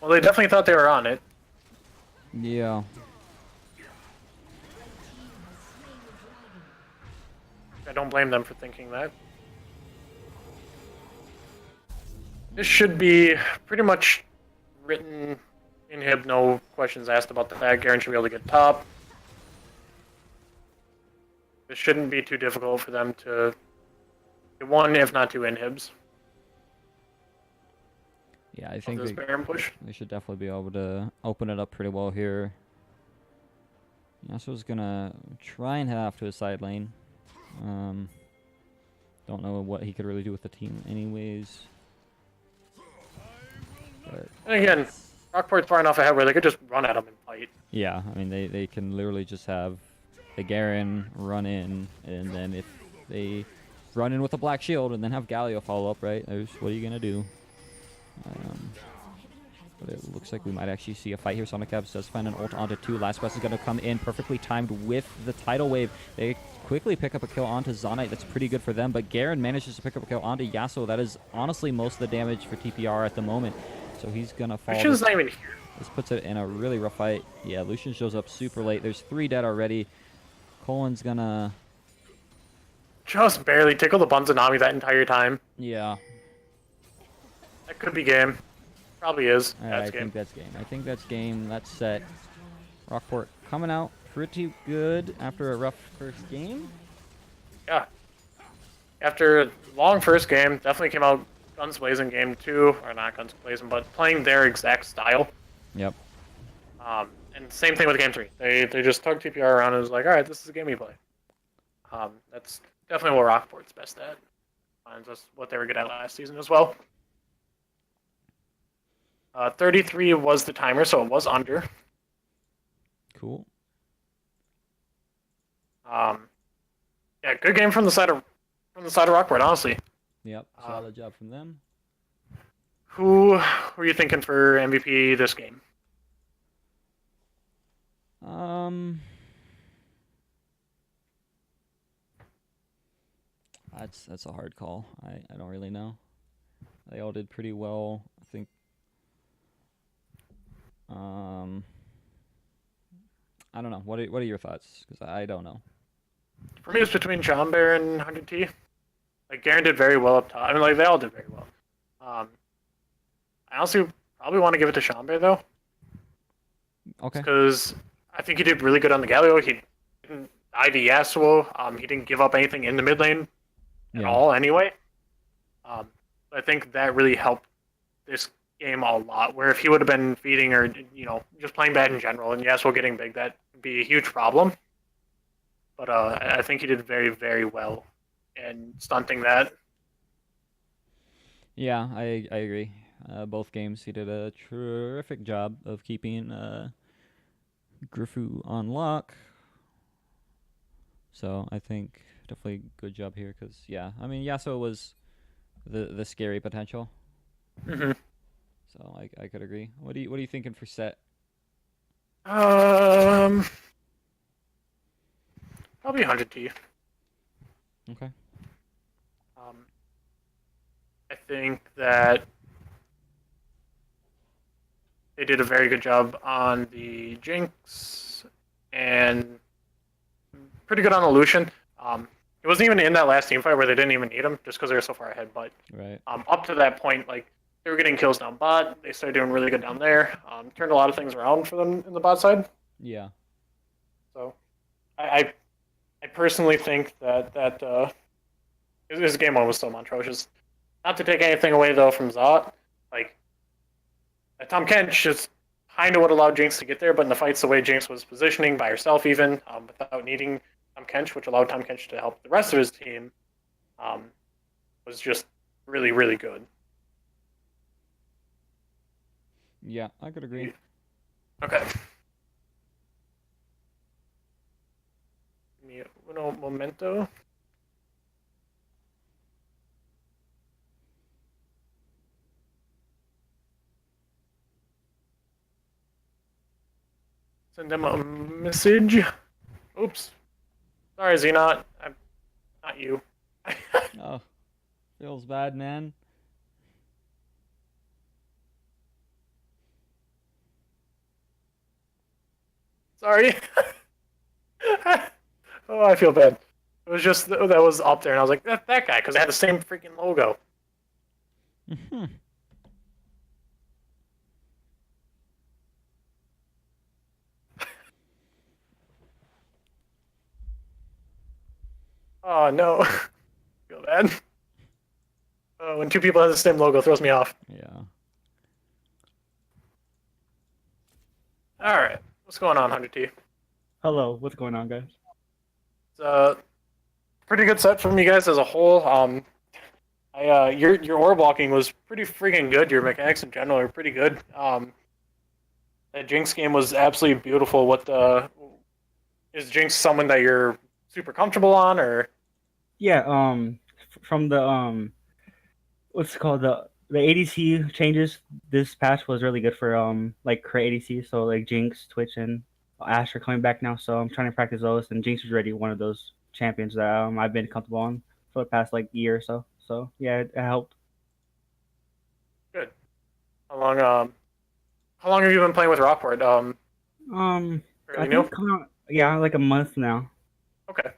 Well, they definitely thought they were on it. Yeah. I don't blame them for thinking that. This should be pretty much written inhib, no questions asked about that. Garen should be able to get top. This shouldn't be too difficult for them to get one, if not two inhibs. Yeah, I think this Baron push. they should definitely be able to open it up pretty well here. Yasuo's gonna try and head off to his side lane. Don't know what he could really do with the team anyways. But And again, Rockport's far enough ahead where they could just run at him and fight. yeah, I mean, they can literally just have the Garen run in, and then if they run in with a black shield and then have Galio follow up, right? What are you going to do? But it looks like we might actually see a fight here. Sonic Cabs does find an ult onto 2. Last Quest is going to come in perfectly timed with the tidal wave. They quickly pick up a kill onto Zonite. That's pretty good for them, but Garen manages to pick up a kill onto Yasuo. That is honestly most of the damage for TPR at the moment. So he's going to fall. Lucian's not even here. This puts it in a really rough fight. Yeah, Lucian shows up super late. There's 3 dead already. Colin's going to... Just barely tickle the Bunzanami that entire time. Yeah. That could be game. Probably is. I think that's game. I think that's game. That's set. Rockport coming out pretty good after a rough first game. Yeah. After a long first game, definitely came out guns blazing game 2. Or not guns blazing, but playing their exact style. Yep. And same thing with game 3. They just took TPR around and was like, alright, this is the game we play. That's definitely what Rockport's best at. And that's what they were good at last season as well. 33 was the timer, so it was under. Cool. Yeah, good game from the side of Rockport, honestly. Yep. Solid job from them. Who are you thinking for MVP this game? That's a hard call. I don't really know. They all did pretty well. I think. I don't know. What are your thoughts? Because I don't know. For me, it's between Jombear and 100T. Like, Garen did very well up top. I mean, like, they all did very well. I honestly probably want to give it to Jombear, though. Okay. Because I think he did really good on the Galio. He didn't die to Yasuo. He didn't give up anything in the mid lane at all, anyway. I think that really helped this game a lot. Where if he would have been feeding or just playing bad in general, and Yasuo getting big, that would be a huge problem. But I think he did very, very well in stunting that. Yeah, I agree. Both games, he did a terrific job of keeping Grifu on lock. So I think definitely good job here because, yeah, I mean, Yasuo was the scary potential. Mm-hmm. So I could agree. What are you thinking for set? Um, Probably 100T. Okay. Um, I think that they did a very good job on the Jinx and pretty good on the Lucian. It wasn't even in that last team fight where they didn't even need him just because they were so far ahead. But Right. up to that point, like they were getting kills down bot. They started doing really good down there. Turned a lot of things around for them in the bot side. Yeah. So I personally think that his game one was still atrocious. Not to take anything away though from Zot, like Tom Kench just kind of what allowed Jinx to get there, but in the fights, the way Jinx was positioning by herself, even without needing Tom Kench, which allowed Tom Kench to help the rest of his team, um, was just really, really good. Yeah, I could agree. Okay. Uno momento. Send them a message. Oops. Sorry, Xenot. I'm not you. Oh, feels bad, man. Sorry. Oh, I feel bad. It was just that was up there, and I was like, that guy, because it had the same freaking logo. Oh no, feel bad. Oh, when two people have the same logo, throws me off. Yeah. All right, what's going on, 100T? Hello, what's going on, guys? It's a pretty good set from you guys as a whole. Your orb walking was pretty freaking good. Your mechanics in general are pretty good. That Jinx game was absolutely beautiful. Is Jinx someone that you're super comfortable on, or? Yeah, from the what's it called, the ADC changes this patch was really good for like current ADC. So like Jinx, Twitch, and Ash are coming back now. So I'm trying to practice those, and Jinx is already one of those champions that I've been comfortable on for the past like year or so. So yeah, it helped. Good. How long have you been playing with Rockport? I Fairly think new. it's coming out, yeah, like a month now. Okay.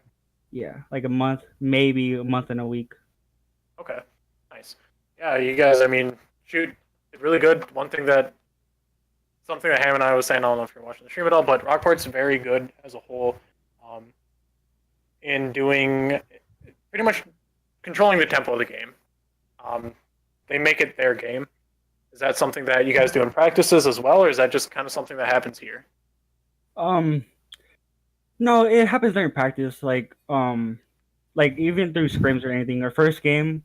Yeah, like a month, maybe a month and a week. Okay. Nice. Yeah, you guys. I mean, shoot, it's really good. Something that Ham and I was saying. I don't know if you're watching the stream at all, but Rockport's very good as a whole, um, in doing pretty much controlling the tempo of the game. Um, they make it their game. Is that something that you guys do in practices as well, or is that just kind of something that happens here? Um, no, it happens during practice. Like even through scrims or anything. Our first game,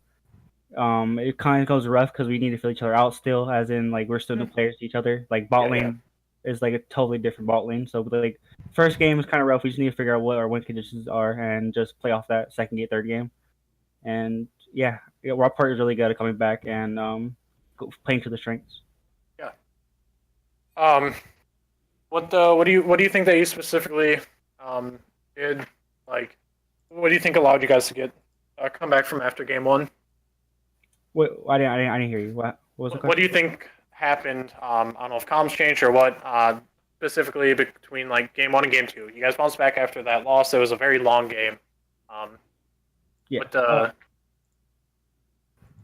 it kind of goes rough because we need to fill each other out still, as in like we're still new players to each other. Like bot Yeah, yeah. lane is like a totally different bot lane. So like first game is kind of rough. We just need to figure out what our win conditions are and just play off that second game, third game. And yeah, Rockport is really good at coming back and playing to the strengths. Yeah. Um, what do you think that you specifically did? Like, what do you think allowed you guys to get come back from after game one? I didn't hear you. What was the What do question? you think happened? I don't know if comms changed or what. Specifically between like game one and game two, you guys bounced back after that loss. It was a very long game. Um, Yeah. but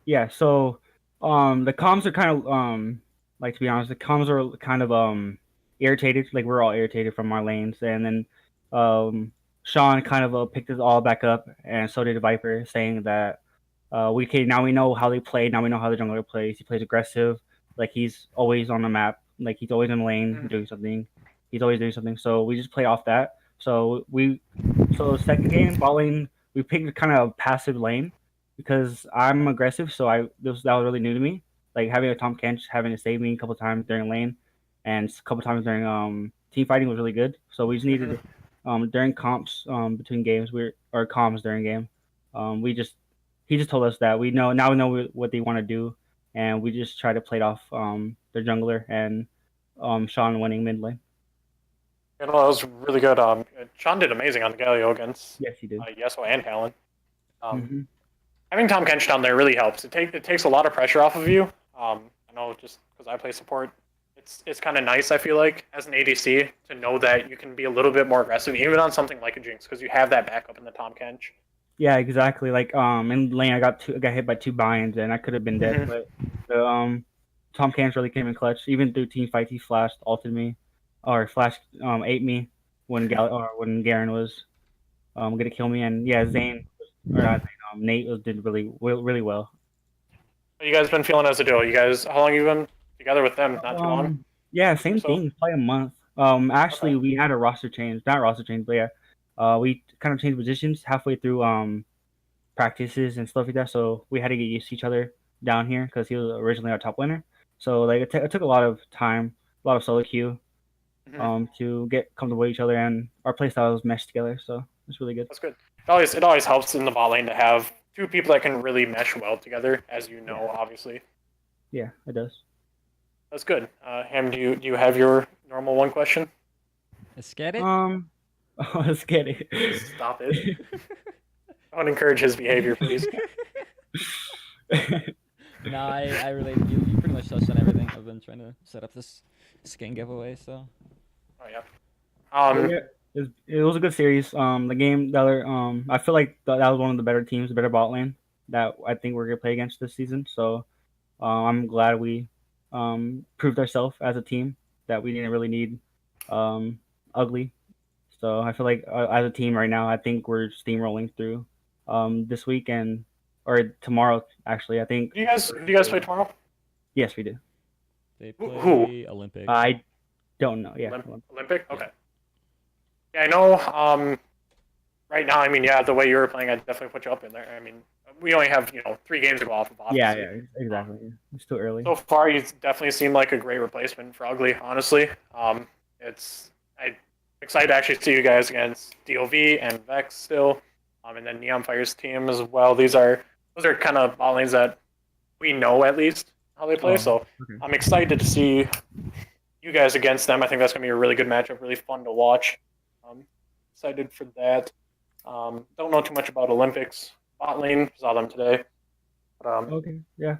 Yeah, so the comms are kind of like, to be honest, the comms are kind of irritated. Like we're all irritated from our lanes, and then Sean kind of picked us all back up, and so did Viper, saying that now we know how they play. Now we know how the jungler plays. He plays aggressive, like he's always on the map, like he's always in the lane doing something. He's always doing something. So we just play off that. So second game bot lane, we picked kind of a passive lane because I'm aggressive. So that was really new to me. Like having a Tom Kench having to save me a couple times during lane, and a couple times during team fighting was really good. So we just needed during comps between games or comms during game. We just he just told us that we know what they want to do, and we just tried to play it off their jungler and Sean winning mid lane. You know, that was really good. Sean did amazing on the Galio against Yes, he did. Yeso and Talon. Hmm. Having Tom Kench down there really helps. It takes a lot of pressure off of you. I know just because I play support, it's kind of nice. I feel like as an ADC to know that you can be a little bit more aggressive, even on something like a Jinx, because you have that backup in the Tom Kench. Yeah, exactly. Like in lane, I got hit by 2 binds, and I could have been dead. Mhm. But the Tom Cans really came in clutch. Even through team fights, he flashed, ulted me, or flashed ate me when when Garen was gonna kill me. And yeah, Zane or not Zane, Nate did really well. How you guys been feeling as a duo? You guys, how long you been together with them? Not too long. Yeah, Or same so? thing. Probably a month. Actually, Okay. we had a roster change, not roster change, but yeah, we kind of changed positions halfway through practices and stuff like that. So we had to get used to each other down here because he was originally our top winner. So like it took a lot of time, a lot of solo queue, Mhm. to get comfortable with each other, and our playstyles meshed together. So it's really good. That's good. It always helps in the bot lane to have two people that can really mesh well together, as you Yeah, know, obviously. yeah, it does. That's good. Ham, do you have your normal one question? Let's get it. Let's get it. Stop it. I want to encourage his behavior, please. No, I really you pretty much touched on everything. I've been trying to set up this skin giveaway, so Oh yeah. But yeah, it was a good series. The game, the other, I feel like that was one of the better teams, the better bot lane that I think we're gonna play against this season. So I'm glad we proved ourselves as a team that we didn't really need ugly. So I feel like as a team right now, I think we're steamrolling through this week and or tomorrow actually. I think Who do you guys play tomorrow? yes, we do. they Who? play Olympic. I don't know. Yeah, Olympic? Yeah. Okay. Yeah, I know. Right now, I mean, yeah, the way you were playing, I'd definitely put you up in there. I mean, we only have 3 games to go off of, yeah, obviously. exactly. It's too early. So far, you definitely seem like a great replacement for Ugly. Honestly, I'm excited to actually see you guys against DOV and Vex still, and then Neon Fire's team as well. Those are kind of ball lanes that we know at least how they play. Oh, So okay. I'm excited to see you guys against them. I think that's going to be a really good matchup, really fun to watch. Excited for that. Don't know too much about Olympics bot lane. Saw them today. But, Okay, yeah.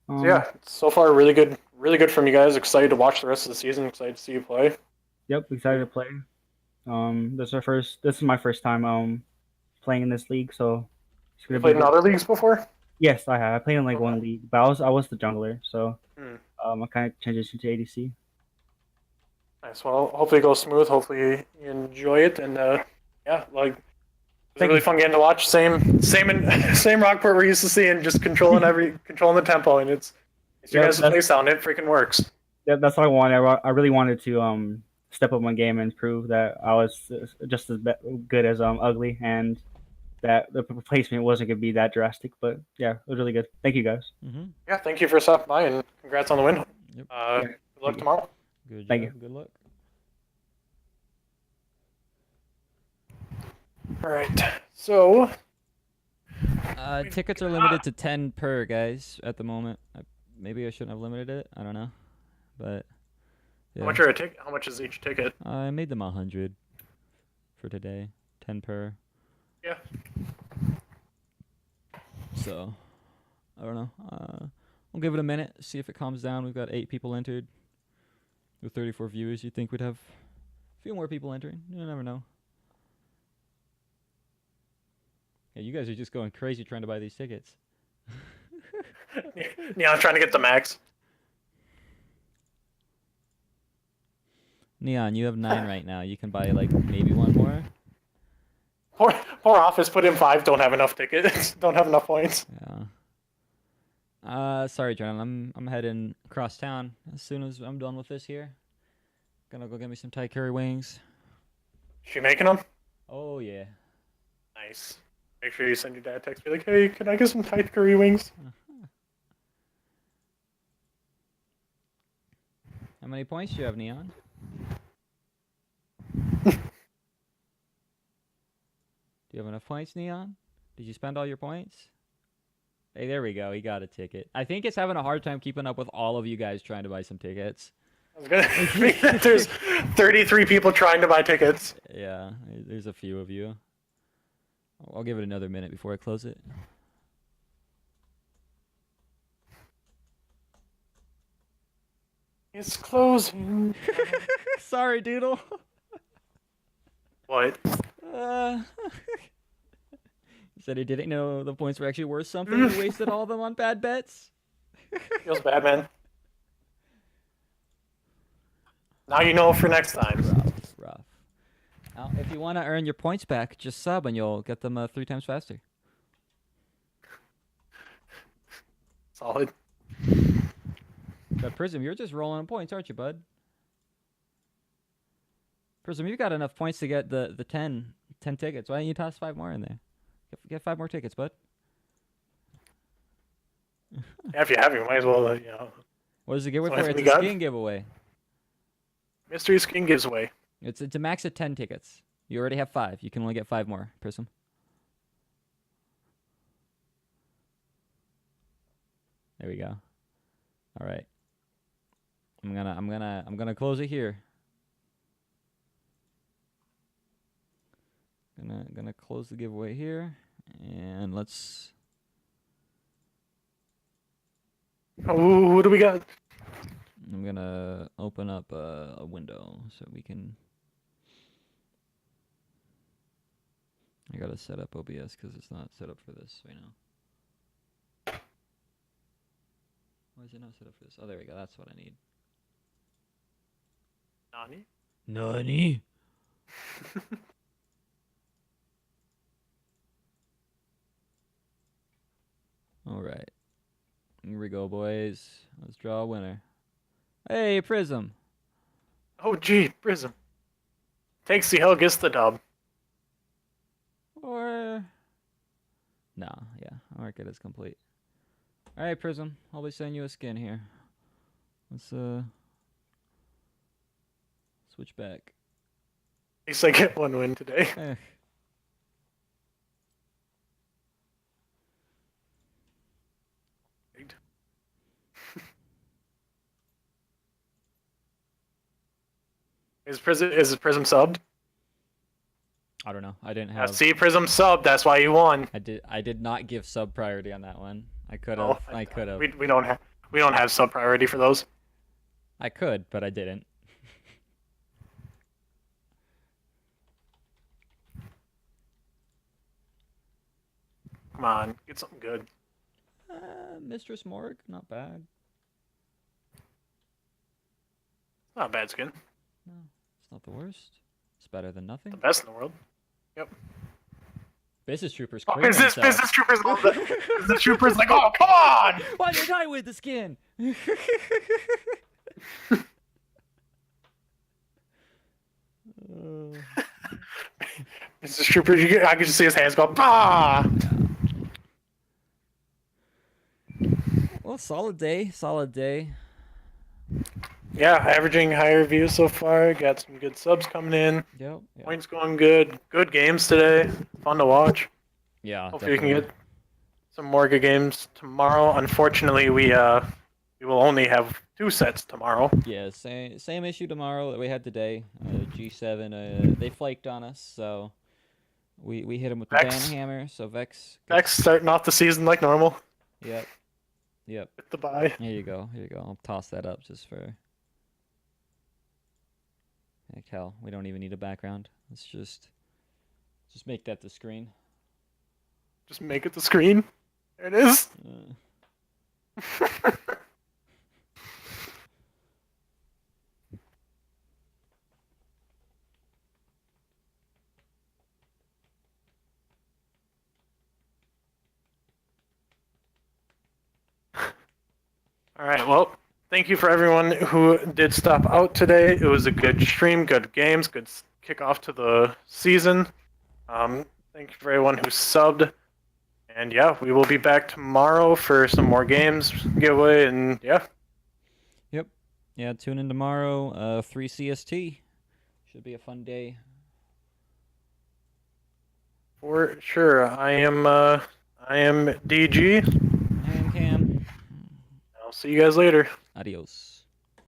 so yeah, so far really good from you guys. Excited to watch the rest of the season. Excited to see you play. Yep, excited to play. This is my first time playing in this league, so it's You gonna be played in good. other leagues before? Yes, I have. I played in like Okay. one league, but I was the jungler, so Hmm. I kind of transitioned to ADC. Nice. Well, hopefully it goes smooth. Hopefully you enjoy it, and yeah, like it was a Thank really you. fun game to watch. Same Rockport we're used to seeing, just controlling the tempo, and it's your Yep, guys' play style, and it freaking works. that's what I wanted. I really wanted to step up my game and prove that I was just as good as ugly, and that the replacement wasn't gonna be that drastic. But yeah, it was really good. Thank you guys. Mm-hmm. Yeah, thank you for stopping by, and congrats on the win. Yep. Yeah, Good luck tomorrow. Good Thank job. Good luck. All right. So Tickets are limited to 10 per, guys, at the moment. Maybe I shouldn't have limited it. I don't know, but yeah. how much is each ticket? I made them 100 for today, 10 per. Yeah. So I don't know. We'll give it a minute, see if it calms down. We've got 8 people entered with 34 viewers. You'd think we'd have a few more people entering. You never know. Yeah, you guys are just going crazy trying to buy these tickets. Yeah, I'm trying to get the max. Neon, you have 9 right now. You can buy like maybe one more. Poor office put in 5. Don't have enough tickets. Don't have enough points. Yeah. Sorry, John. I'm heading across town as soon as I'm done with this here. Gonna go get me some Thai curry wings. She making them? Oh yeah. Nice. Make sure you send your dad a text. Be like, hey, can I get some Thai curry wings? How many points do you have, Neon? Do you have enough points, Neon? Did you spend all your points? Hey, there we go. He got a ticket. I think it's having a hard time keeping up with all of you guys trying to buy some tickets. There's 33 people trying to buy tickets. Yeah, there's a few of you. I'll give it another minute before I close it. It's closing. Sorry, Doodle. What? He said he didn't know the points were actually worth something. He wasted all of them on bad bets. Feels bad, man. Now you know for next time. Rough. Now, if you want to earn your points back, just sub and you'll get them 3 times faster. Solid. But Prism, you're just rolling on points, aren't you, bud? Prism, you got enough points to get the 10 tickets. Why don't you toss 5 more in there? Get 5 more tickets, bud. Yeah, if you have, you might as well, you know. What is the giveaway So for? if It's we a got- skin giveaway. Mystery skin gives away. It's a max of 10 tickets. You already have 5. You can only get 5 more, Prism. There we go. All right. I'm gonna close it here. Gonna close the giveaway here, and let's. Oh, what do we got? I'm gonna open up a window so we can. I gotta set up OBS because it's not set up for this right now. Why is it not set up for this? Oh, there we go. That's what I need. Nani? Nani? All right. Here we go, boys. Let's draw a winner. Hey, Prism. Oh, gee, Prism. Takes the hill, gets the dub. Or. No, yeah. Our market is complete. All right, Prism. I'll be sending you a skin here. Let's switch back. At least I get one win today. Eh. Is Prism subbed? I don't know. I didn't have. See, Prism subbed. That's why you won. I did not give sub priority on that one. I could Oh, have. I could have. We don't have sub priority for those. I could, but I didn't. Come on, get something good. Mistress Morg, not bad. Not a bad skin. No, it's not the worst. It's better than nothing. The best in the world. Yep. Business Troopers. Oh, clearing himself. Business Troopers love that. Business Troopers like, oh, come on! Why did I win the skin? Business Troopers, I can just see his hands go, bah! Well, solid day. Solid day. Yeah, averaging higher views so far. Got some good subs coming in. Yep. Points going good. Good games today. Fun to watch. Yeah. Hopefully we can get some more good games tomorrow. Unfortunately, we will only have 2 sets tomorrow. Yeah, same issue tomorrow that we had today. G7, they flaked on us, so we hit him with the ban Vex. hammer. So Vex. Vex starting off the season like normal. Yep. Yep. With the bye. Here you go. Here you go. I'll toss that up just for. Heck, hell, we don't even need a background. Let's just make that the screen. Just make it the screen. There it is. All right, well, thank you for everyone who did stop out today. It was a good stream, good games, good kickoff to the season. Thank you for everyone who subbed. And yeah, we will be back tomorrow for some more games, giveaway, and yeah. Yep. Yeah, tune in tomorrow, 3 CST. Should be a fun day. For sure. I am DG. see you guys later. Adios.